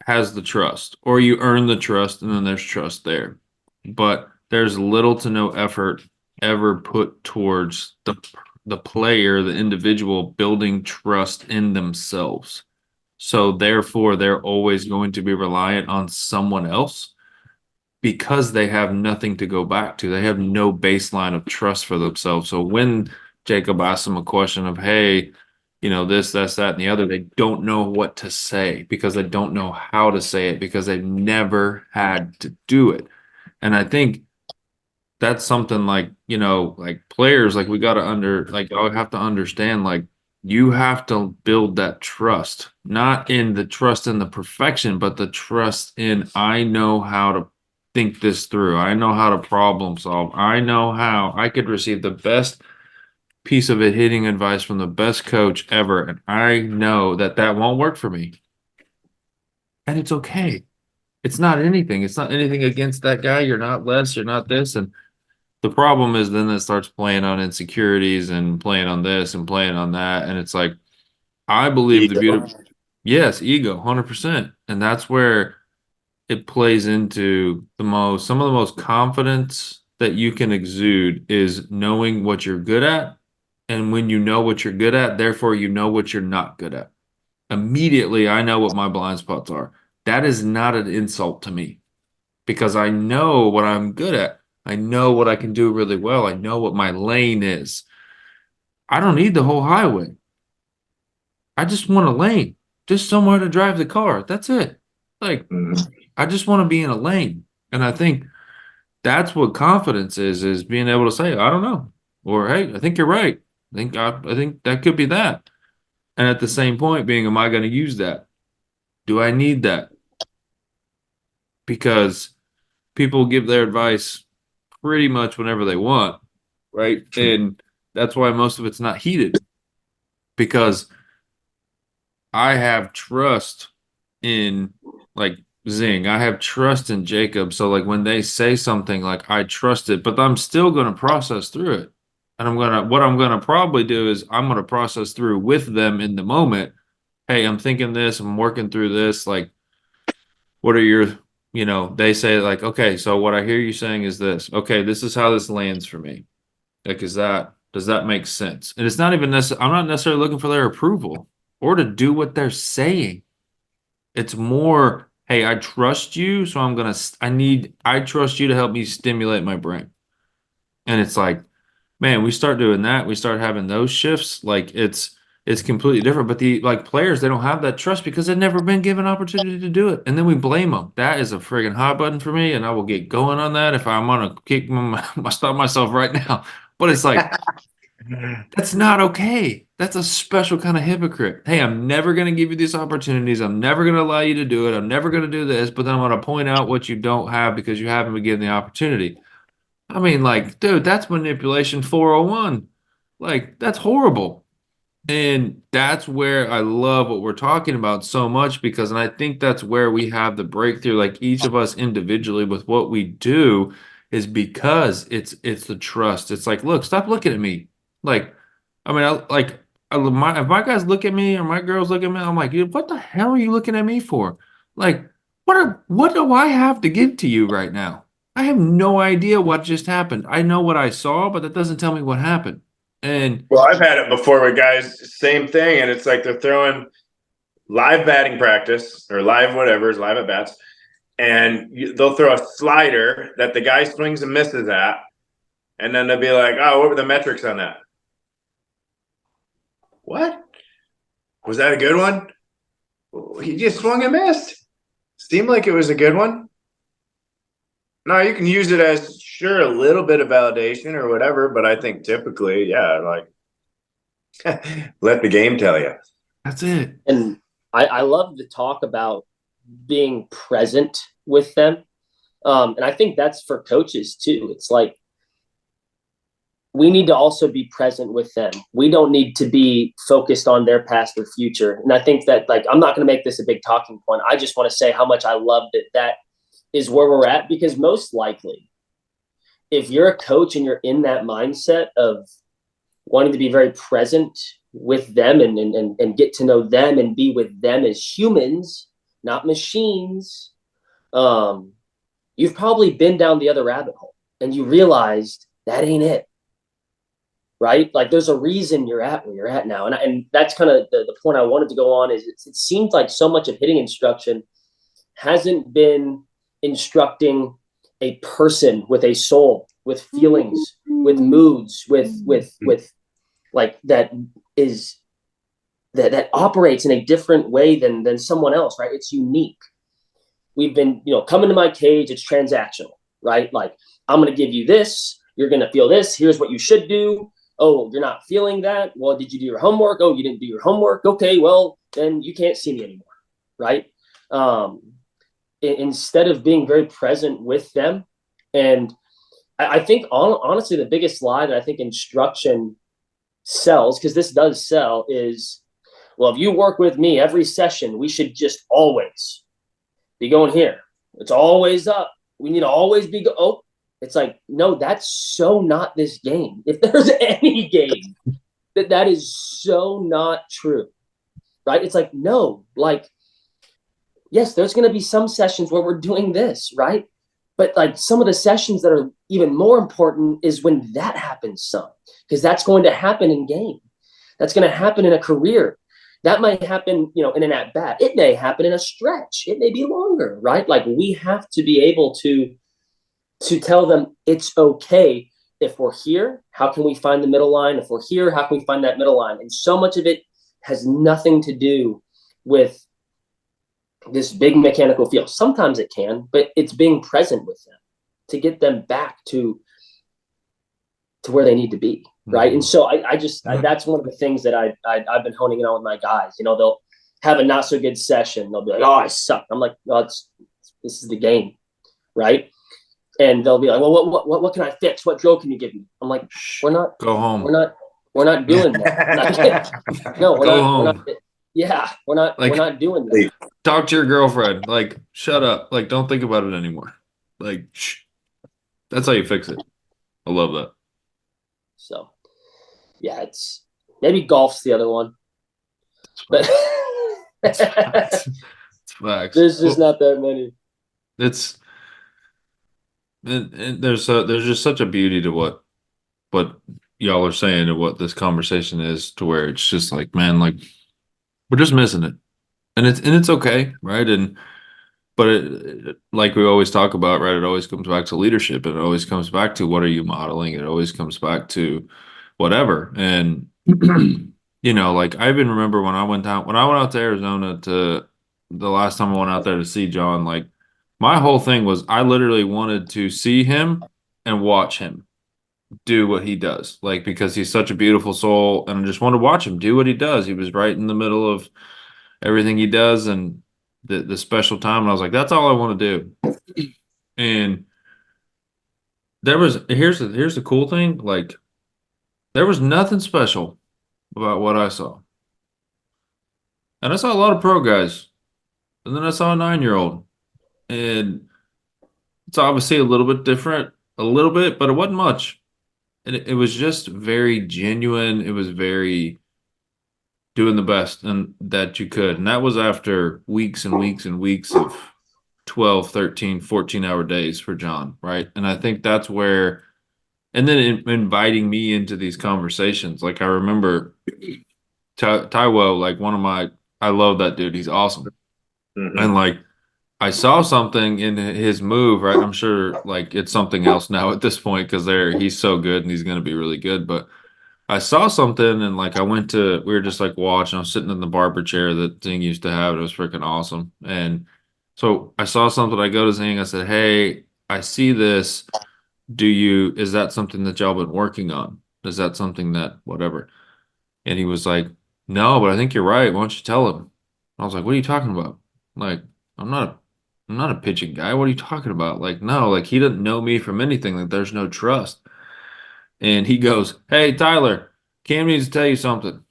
has the trust, or you earn the trust, and then there's trust there. But there's little to no effort ever put towards the player, the individual building trust in themselves. So therefore, they're always going to be reliant on someone else because they have nothing to go back to. They have no baseline of trust for themselves. So when Jacob asks them a question of, hey, this, that's, that, and the other, they don't know what to say because they don't know how to say it because they've never had to do it. And I think that's something like, like players, like we got to like, I have to understand, like, you have to build that trust, not in the trust in the perfection, but the trust in I know how to think this through. I know how to problem solve. I know how I could receive the best piece of hitting advice from the best coach ever. And I know that that won't work for me. And it's okay. It's not anything. It's not anything against that guy. You're not less. You're not this. And the problem is then it starts playing on insecurities and playing on this and playing on that. And it's like, I believe the Ego. beauty, yes, ego, 100%. And that's where it plays into some of the most confidence that you can exude is knowing what you're good at. And when you know what you're good at, therefore you know what you're not good at. Immediately, I know what my blind spots are. That is not an insult to me because I know what I'm good at. I know what I can do really well. I know what my lane is. I don't need the whole highway. I just want a lane, just somewhere to drive the car. That's it. Like, Mhm. I just want to be in a lane. And I think that's what confidence is being able to say, I don't know. Or, hey, I think you're right. I think that could be that. And at the same point being, am I going to use that? Do I need that? Because people give their advice pretty much whenever they want, right? And that's why most of it's not heated because I have trust in like Zing. I have trust in Jacob. So like when they say something, like I trust it, but I'm still going to process through it. And what I'm gonna probably do is I'm gonna process through with them in the moment. Hey, I'm thinking this, I'm working through this. Like, what are your, they say like, okay, so what I hear you saying is this. Okay, this is how this lands for me. Like, does that make sense? And it's not even necessarily, I'm not necessarily looking for their approval or to do what they're saying. It's more, hey, I trust you, so I trust you to help me stimulate my brain. And it's like, man, we start doing that, we start having those shifts, like it's completely different. But the like players, they don't have that trust because they've never been given opportunity to do it. And then we blame them. That is a friggin' hot button for me, and I will get going on that if I'm gonna kick stop myself right now. But it's like, that's not okay. That's a special kind of hypocrite. Hey, I'm never going to give you these opportunities. I'm never going to allow you to do it. I'm never going to do this, but then I'm going to point out what you don't have because you haven't been given the opportunity. I mean, like, dude, that's manipulation 401. Like, that's horrible. And that's where I love what we're talking about so much because, and I think that's where we have the breakthrough, like each of us individually with what we do is because it's the trust. It's like, look, stop looking at me. Like, I mean, if my guys look at me or my girls look at me, I'm like, "Dude, what the hell are you looking at me for? Like, what do I have to give to you right now? I have no idea what just happened. I know what I saw, but that doesn't tell me what happened. And Well, I've had it before with guys, same thing, and it's like they're throwing live batting practice or live whatever's live at bats, and they'll throw a slider that the guy swings and misses at, and then they'll be like, "Oh, what were the metrics on that? What was that a good one? He just swung and missed. Seemed like it was a good one. No, you can use it as sure a little bit of validation or whatever, but I think typically, yeah, like let the game tell you. that's it. And I love the talk about being present with them. And I think that's for coaches too. It's like we need to also be present with them. We don't need to be focused on their past or future. And I think that, like, I'm not going to make this a big talking point. I just want to say how much I love that is where we're at, because most likely, if you're a coach and you're in that mindset of wanting to be very present with them and get to know them and be with them as humans, not machines, you've probably been down the other rabbit hole and you realized that ain't it. Right? Like there's a reason you're at where you're at now. And that's kind of the point I wanted to go on is it seems like so much of hitting instruction hasn't been instructing a person with a soul, with feelings, with moods, with like that is that operates in a different way than someone else, right? It's unique. We've been, coming to my cage, it's transactional, right? Like I'm going to give you this, you're going to feel this, here's what you should do. Oh, you're not feeling that. Well, did you do your homework? Oh, you didn't do your homework. Okay, well, then you can't see me anymore, right? Instead of being very present with them. And I think, honestly, the biggest lie that I think instruction sells, because this does sell, is, well, if you work with me every session, we should just always be going here. It's always up. We need to always be oh, it's like, no, that's so not this game. If there's any game that is so not true, right? It's like, no, like, yes, there's going to be some sessions where we're doing this, right? But like some of the sessions that are even more important is when that happens some, because that's going to happen in game. That's going to happen in a career. That might happen, in an at bat. It may happen in a stretch. It may be longer, right? Like we have to be able to to tell them it's okay. If we're here, how can we find the middle line? If we're here, how can we find that middle line? And so much of it has nothing to do with this big mechanical feel. Sometimes it can, but it's being present with them to get them back to where they need to be, right? And so that's one of the things that I've been honing in on with my guys. You know, they'll have a not so good session. They'll be like, "Oh, I suck." I'm like, "Oh, this is the game, right?" And they'll be like, "Well, what can I fix? What drill can you give me?" I'm like, "We're not Go home. we're not doing that. No, we're Go not. home. We're not. Yeah, we're not doing that. Talk to your girlfriend. Like, shut up. Like, don't think about it anymore. Like, shh. That's how you fix it. I love that. So, yeah, it's maybe golf's the other one, but It's facts. there's just not that many. It's and there's just such a beauty to what y'all are saying and what this conversation is, to where it's just like, man, like we're just missing it, and it's okay, right? And but like we always talk about, right? It always comes back to leadership. It always comes back to what are you modeling? It always comes back to whatever. And like I even remember when I went out to Arizona to the last time I went out there to see John, like my whole thing was I literally wanted to see him and watch him do what he does. Like because he's such a beautiful soul and I just wanted to watch him do what he does. He was right in the middle of everything he does and the special time. And I was like, that's all I want to do. And here's the cool thing, like there was nothing special about what I saw. And I saw a lot of pro guys. And then I saw a 9-year-old. And it's obviously a little bit different, a little bit, but it wasn't much. And it was just very genuine. It was very doing the best and that you could. And that was after weeks and weeks and weeks of 12, 13, 14-hour days for John, right? And I think that's where, and then inviting me into these conversations. Like I remember Taiwo, like I love that dude. He's awesome. Mm-hmm. And like, I saw something in his move, right? I'm sure like it's something else now at this point because he's so good and he's going to be really good. But I saw something and like we were just like watching. I was sitting in the barber chair that Zing used to have. It was freaking awesome. And so I saw something. I go to Zing. I said, "Hey, I see this. Is that something that y'all been working on? Is that something that whatever?" And he was like, "No, but I think you're right. Why don't you tell him?" I was like, "What are you talking about? Like, I'm not a, I'm not a pitching guy. What are you talking about? Like, no, like he doesn't know me from anything. Like, there's no trust." And he goes, "Hey, Tyler, Cam needs to tell you something."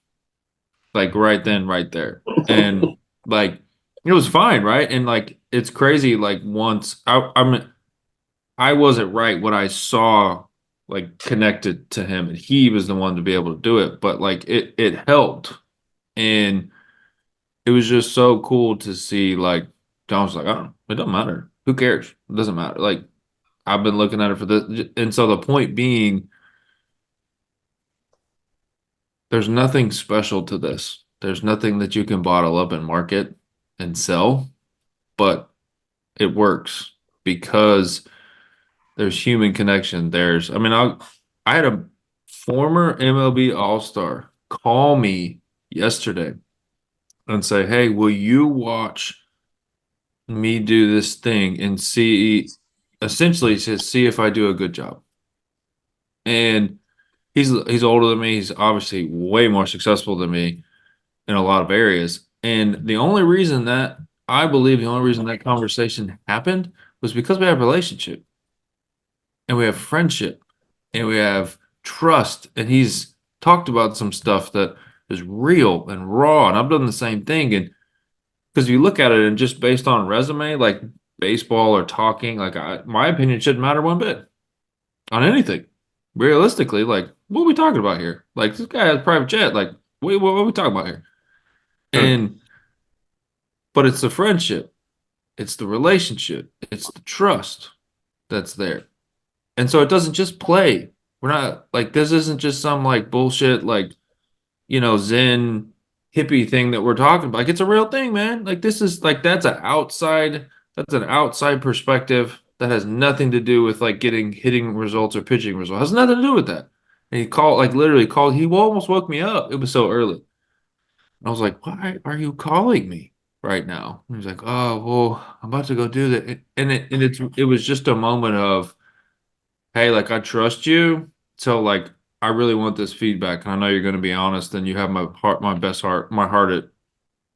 Like right then, right there. And like it was fine, right? And like it's crazy. Like once I wasn't right what I saw like connected to him, and he was the one to be able to do it. But like it helped, and it was just so cool to see. Like John was like, "I don't know, it doesn't matter. Who cares? It doesn't matter." Like I've been looking at it for this, and so the point being, there's nothing special to this. There's nothing that you can bottle up and market and sell, but it works because there's human connection. I had a former MLB All-Star call me yesterday and say, "Hey, will you watch me do this thing and essentially he says, see if I do a good job." And he's older than me. He's obviously way more successful than me in a lot of areas. And I believe the only reason that conversation happened was because we have a relationship and we have friendship and we have trust. And he's talked about some stuff that is real and raw. And I've done the same thing. And because you look at it and just based on resume, like baseball or talking, like my opinion shouldn't matter one bit on anything. Realistically, like what are we talking about here? Like this guy has a private jet. Like what are we talking about here? And but it's the friendship, it's the relationship, it's the trust that's there. And so it doesn't just play. We're not like this isn't just some like bullshit like Zen hippie thing that we're talking about. Like it's a real thing, man. Like this is like that's an outside perspective that has nothing to do with like getting hitting results or pitching results. It has nothing to do with that. And he called, like literally called, he almost woke me up. It was so early. I was like, why are you calling me right now? And he's like, oh, well, I'm about to go do that. It was just a moment of, hey, like I trust you. So like I really want this feedback. And I know you're going to be honest and you have my heart, my heart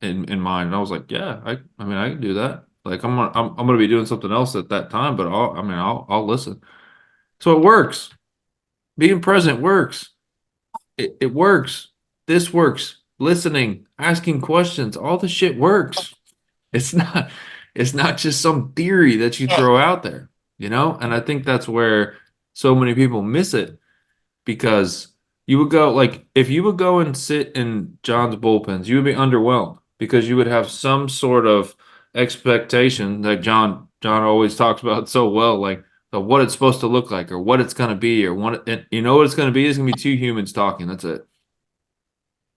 in mind. And I was like, yeah, I mean, I can do that. Like I'm gonna be doing something else at that time, but I'll listen. So it works. Being present works. It works. This works. Listening, asking questions, all the shit works. It's not it's not just some theory that you throw out there, you know? And I think that's where so many people miss it because you would go like if you would go and sit in John's bullpens, you would be underwhelmed because you would have some sort of expectation that John always talks about so well, like of what it's supposed to look like or what it's gonna be or what and you know what it's gonna be? It's gonna be two humans talking. That's it.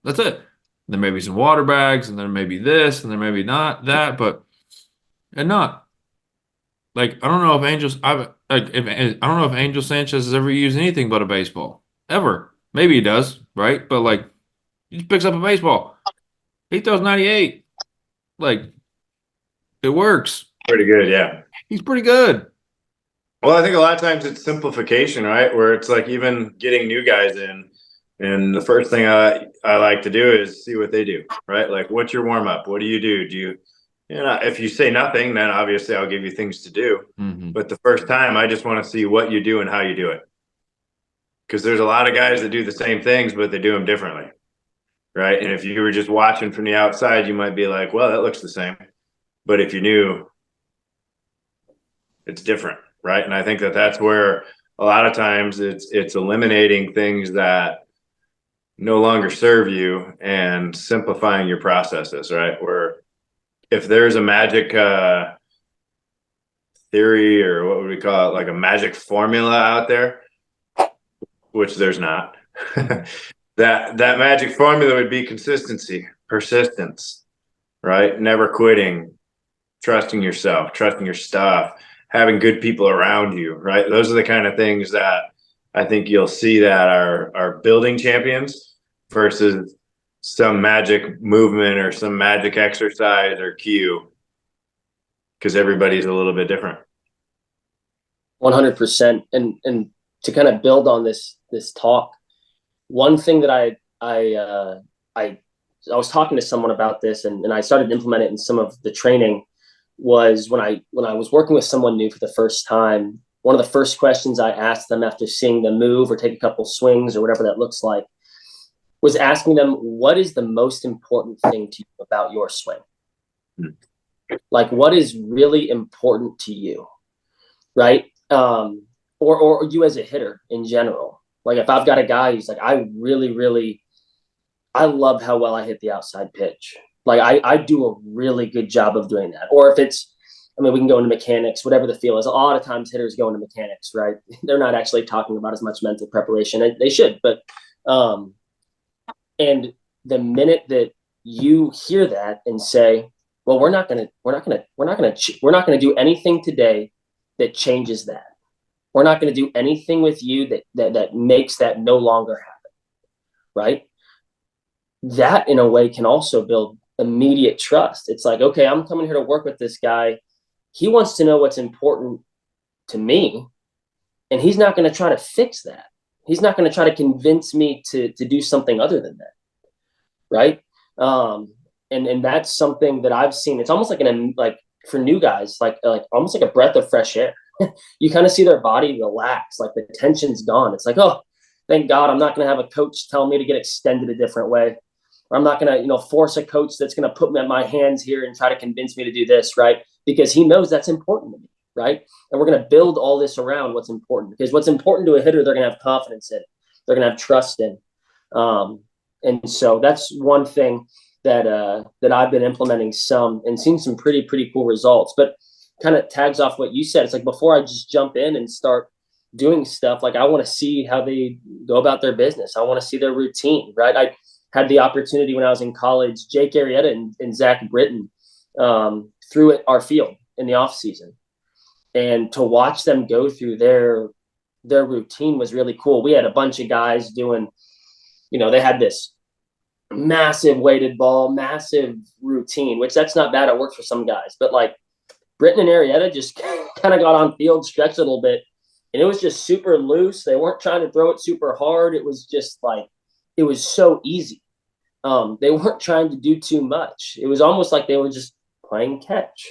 That's it. There may be some water bags, and there may be this, and there may be not that, but and not like I don't know if Angels. I've like if I don't know if Angel Sanchez has ever used anything but a baseball ever. Maybe he does, right? But like he just picks up a baseball. He throws 98. Like it works. Pretty good, yeah. He's pretty good. Well, I think a lot of times it's simplification, right? Where it's like even getting new guys in, and the first thing I like to do is see what they do, right? Like, what's your warm up? What do you do? You know, if you say nothing, then obviously I'll give you things to do. Hmm. But the first time, I just want to see what you do and how you do it, because there's a lot of guys that do the same things, but they do them differently, right? And if you were just watching from the outside, you might be like, well, that looks the same. But if you knew, it's different, right? And I think that that's where a lot of times it's eliminating things that no longer serve you and simplifying your processes, right? Where if there's a magic theory or what would we call it, like a magic formula out there, which there's not, that magic formula would be consistency, persistence, right? Never quitting, trusting yourself, trusting your stuff, having good people around you, right? Those are the kind of things that I think you'll see that are building champions versus some magic movement or some magic exercise or cue, because everybody's a little bit different. 100%. And to kind of build on this talk, one thing that I was talking to someone about this, and I started to implement it in some of the training, was when I was working with someone new for the first time. One of the first questions I asked them after seeing them move or take a couple swings or whatever that looks like was asking them, what is the most important thing to you about your swing? Like, what is really important to you, right? Or you as a hitter in general. Like if I've got a guy who's like, I love how well I hit the outside pitch. Like I do a really good job of doing that. Or if it's, I mean, we can go into mechanics, whatever the feel is. A lot of times hitters go into mechanics, right? They're not actually talking about as much mental preparation. And they should, but, and the minute that you hear that and say, well, we're not going to do anything today that changes that. We're not going to do anything with you that makes that no longer happen, right? That in a way can also build immediate trust. It's like, okay, I'm coming here to work with this guy. He wants to know what's important to me, and he's not going to try to fix that. He's not going to try to convince me to do something other than that, right? And that's something that I've seen. It's almost like for new guys, like almost like a breath of fresh air. You kind of see their body relax, like the tension's gone. It's like, oh, thank God I'm not going to have a coach tell me to get extended a different way. Or I'm not going to, force a coach that's going to put me at my hands here and try to convince me to do this, right? Because he knows that's important to me, right? And we're going to build all this around what's important, because what's important to a hitter, they're going to have confidence in. They're going to have trust in. And so that's one thing that I've been implementing some and seen some pretty cool results. But kind of tags off what you said. It's like before I just jump in and start doing stuff, like I want to see how they go about their business. I want to see their routine, right? I had the opportunity when I was in college, Jake Arrieta and Zach Britton threw at our field in the off season. And to watch them go through their routine was really cool. We had a bunch of guys doing, they had this massive weighted ball, massive routine, which that's not bad. It works for some guys, but like Britton and Arietta just kind of got on field, stretched a little bit, and it was just super loose. They weren't trying to throw it super hard. It was just like, it was so easy. They weren't trying to do too much. It was almost like they were just playing catch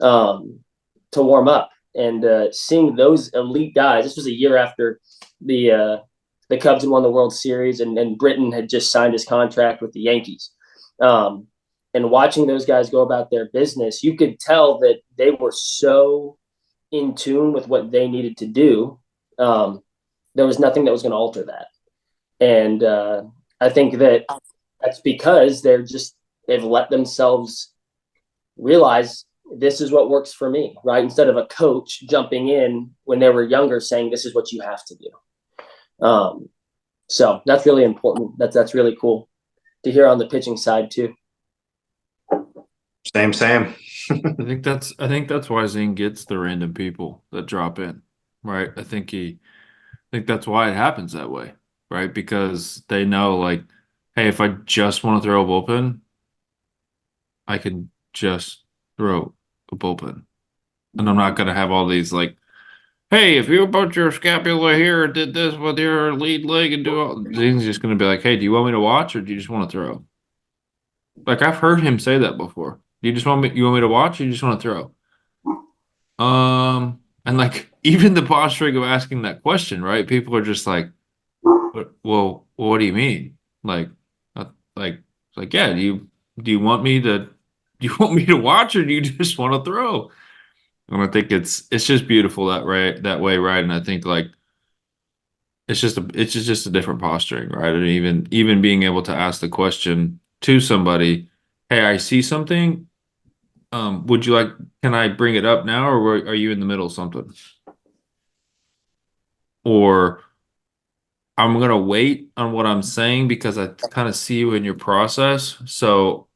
to warm up. And seeing those elite guys, this was a year after the Cubs had won the World Series, and Britton had just signed his contract with the Yankees. And watching those guys go about their business, you could tell that they were so in tune with what they needed to do. There was nothing that was going to alter that. And I think that's because they've let themselves realize this is what works for me, right? Instead of a coach jumping in when they were younger saying, this is what you have to do. So that's really important. That's really cool to hear on the pitching side too. Same. I think that's why Zane gets the random people that drop in, right? I think that's why it happens that way, right? Because they know, like, hey, if I just want to throw a bullpen, I can just throw a bullpen. And I'm not gonna have all these like, hey, if you put your scapula here and did this with your lead leg and do all, Zane's just gonna be like, hey, do you want me to watch or do you just want to throw? Like I've heard him say that before. You want me to watch or you just want to throw? And like even the posturing of asking that question, right? People are just like, well, what do you mean? Like, like, yeah, do you want me to, watch or do you just want to throw? And I think it's just beautiful that way, right? And I think like it's just a different posturing, right? And even being able to ask the question to somebody, hey, I see something. Would you like, can I bring it up now, or are you in the middle of something? Or I'm gonna wait on what I'm saying because I kind of see you in your process, so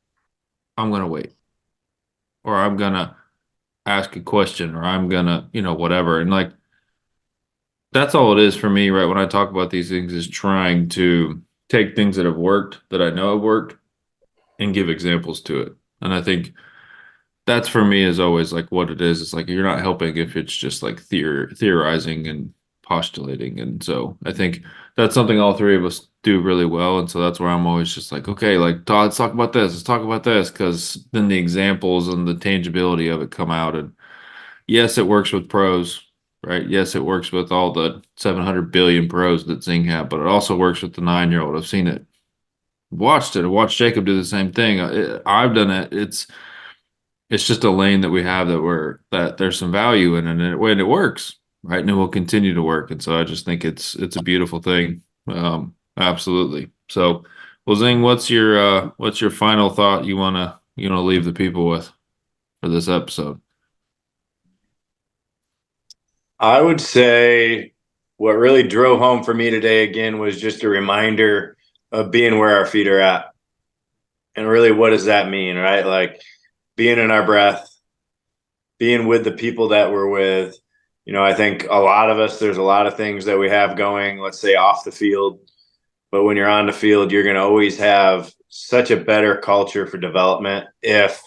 I'm gonna wait, or I'm gonna ask a question, or I'm gonna, whatever. And like that's all it is for me, right? When I talk about these things, is trying to take things that have worked, that I know have worked, and give examples to it. And I think that's for me is always like what it is. It's like you're not helping if it's just like theorizing and postulating. And so I think that's something all three of us do really well. And so that's where I'm always just like, okay, like Todd, let's talk about this. Let's talk about this. Because then the examples and the tangibility of it come out. And yes, it works with pros, right? Yes, it works with all the 700 billion pros that Zing have, but it also works with the 9-year-old. I've seen it, watched it. I watched Jacob do the same thing. I've done it. It's just a lane that we have that there's some value in it, and it works, right? And it will continue to work. And so I just think it's a beautiful thing. Absolutely. So, well, Zing, what's your final thought you wanna leave the people with for this episode? I would say what really drove home for me today again was just a reminder of being where our feet are at. And really, what does that mean, right? Like being in our breath, being with the people that we're with. I think a lot of us, there's a lot of things that we have going, let's say off the field. But when you're on the field, you're going to always have such a better culture for development if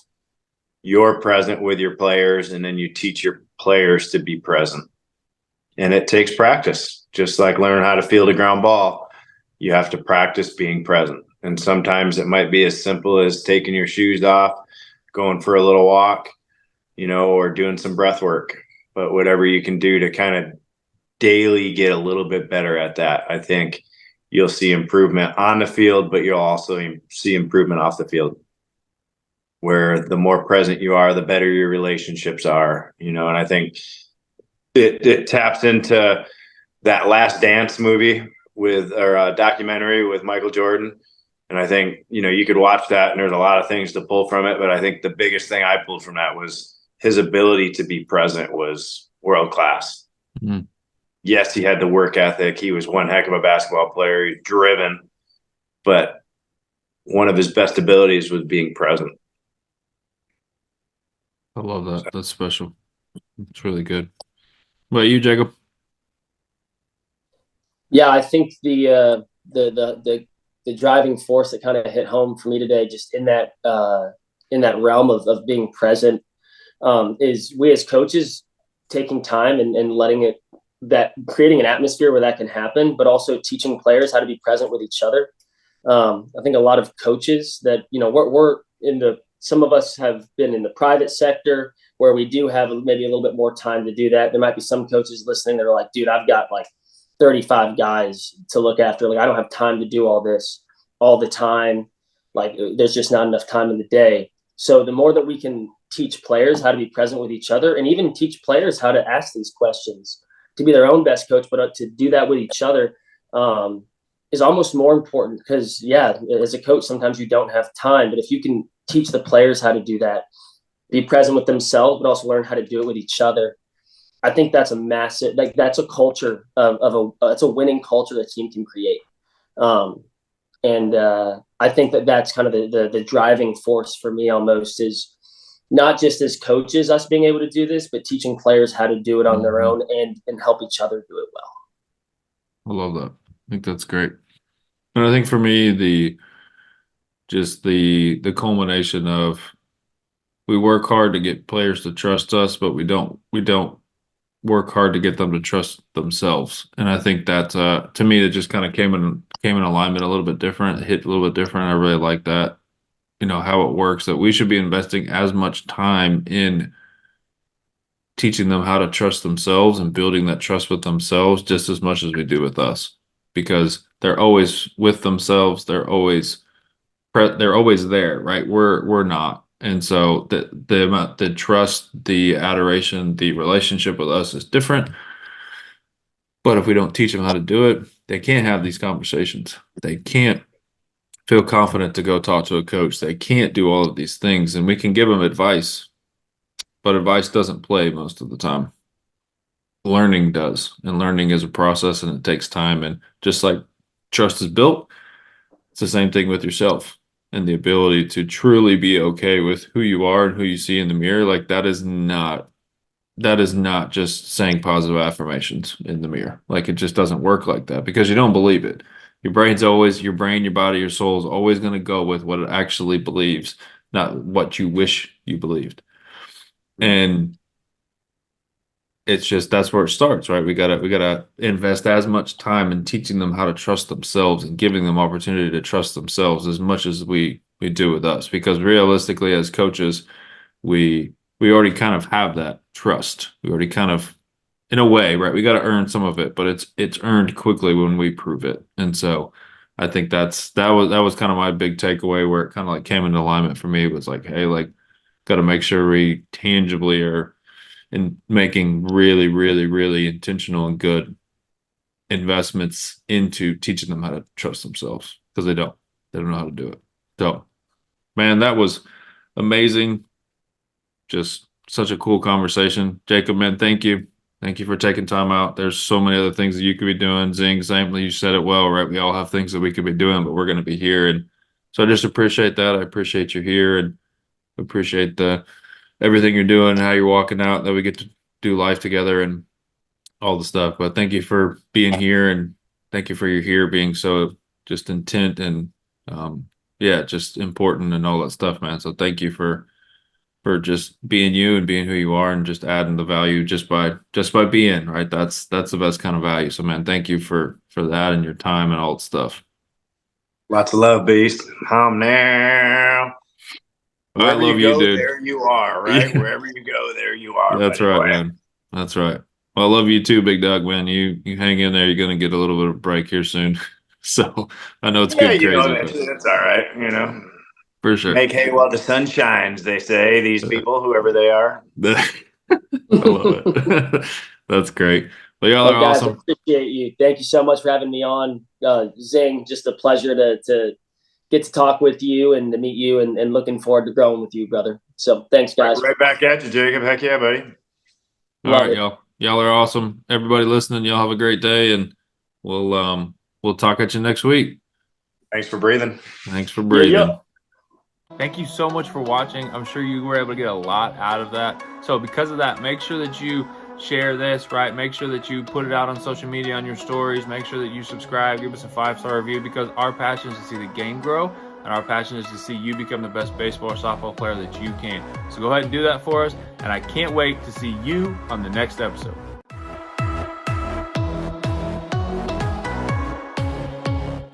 you're present with your players and then you teach your players to be present. And it takes practice, just like learning how to field a ground ball. You have to practice being present. And sometimes it might be as simple as taking your shoes off, going for a little walk, or doing some breath work. But whatever you can do to kind of daily get a little bit better at that, I think you'll see improvement on the field, but you'll also see improvement off the field. Where the more present you are, the better your relationships are, and I think it taps into that Last Dance movie or documentary with Michael Jordan. And I think, you could watch that and there's a lot of things to pull from it. But I think the biggest thing I pulled from that was his ability to be present was world class. Mm-hmm. Yes, he had the work ethic. He was one heck of a basketball player. He's driven. But one of his best abilities was being present. I love that. That's special. It's really good. What about you, Jacob? Yeah, I think the driving force that kind of hit home for me today, just in that realm of being present, is we as coaches taking time and letting it that creating an atmosphere where that can happen, but also teaching players how to be present with each other. I think a lot of coaches that we're in the some of us have been in the private sector where we do have maybe a little bit more time to do that. There might be some coaches listening that are like, dude, I've got like 35 guys to look after. Like, I don't have time to do all this all the time. Like, there's just not enough time in the day. So the more that we can teach players how to be present with each other and even teach players how to ask these questions, to be their own best coach, but to do that with each other, is almost more important because, yeah, as a coach, sometimes you don't have time. But if you can teach the players how to do that, be present with themselves, but also learn how to do it with each other, I think that's a massive, like, that's a culture it's a winning culture that team can create. And I think that's kind of the driving force for me almost, is not just as coaches, us being able to do this, but teaching players how to do it on their own and help each other do it well. I love that. I think that's great. And I think for me, the culmination of we work hard to get players to trust us, but we don't work hard to get them to trust themselves. And I think that to me, it just kind of came in alignment a little bit different, it hit a little bit different. I really like that, how it works, that we should be investing as much time in teaching them how to trust themselves and building that trust with themselves just as much as we do with us, because they're always with themselves. They're always there, right? We're not. And so the amount, the trust, the adoration, the relationship with us is different. But if we don't teach them how to do it, they can't have these conversations. They can't feel confident to go talk to a coach. They can't do all of these things. And we can give them advice, but advice doesn't play most of the time. Learning does. And learning is a process and it takes time. And just like trust is built, it's the same thing with yourself and the ability to truly be okay with who you are and who you see in the mirror. Like, that is not just saying positive affirmations in the mirror. Like, it just doesn't work like that because you don't believe it. Your brain, your body, your soul is always going to go with what it actually believes, not what you wish you believed. And it's just, that's where it starts, right? We gotta invest as much time in teaching them how to trust themselves and giving them opportunity to trust themselves as much as we do with us. Because realistically, as coaches, we already kind of have that trust. We already kind of, in a way, right? We got to earn some of it, but it's earned quickly when we prove it. And so I think that was kind of my big takeaway, where it kind of like came into alignment for me. It was like, hey, like, got to make sure we tangibly are in making really, really, really intentional and good investments into teaching them how to trust themselves, because they don't know how to do it. So, man, that was amazing. Just such a cool conversation. Jacob, man, thank you. Thank you for taking time out. There's so many other things that you could be doing. Zing, same, you said it well, right? We all have things that we could be doing, but we're going to be here. And so I just appreciate that. I appreciate you here and appreciate everything you're doing, how you're walking out, that we get to do life together and all the stuff. But thank you for being here, and thank you for your here being so just intent and yeah, just important and all that stuff, man. So thank you for just being you and being who you are and just adding the value just by being, right. That's the best kind of value. So, man, thank you for that and your time and all that stuff. Lots of love, Beast. Now. I Wherever love you go, dude. there you are, right? Yeah. Wherever you go, there you are. That's buddy right, boy. man. That's right. Well, I love you too, big dog, man. You hang in there. You're gonna get a little bit of break here soon. So I know it's Yeah, getting crazy, but that's all right. for sure. Make hay while the sun shines, they say, these people, whoever they are. I love it. That's great. Well, y'all are Well, guys, I awesome. appreciate you. Thank you so much for having me on. Zing, just a pleasure to get to talk with you and to meet you, and looking forward to growing with you, brother. So thanks, guys. Right back at you, Jacob. Heck yeah, buddy. All Love right, it. y'all. Y'all are awesome. Everybody listening, y'all have a great day, and we'll talk at you next week. Thanks for breathing. Thanks for Yeah, yeah. breathing. Thank you so much for watching. I'm sure you were able to get a lot out of that. So because of that, make sure that you share this, right? Make sure that you put it out on social media, on your stories. Make sure that you subscribe, give us a 5-star review, because our passion is to see the game grow, and our passion is to see you become the best baseball or softball player that you can. So go ahead and do that for us, and I can't wait to see you on the next episode.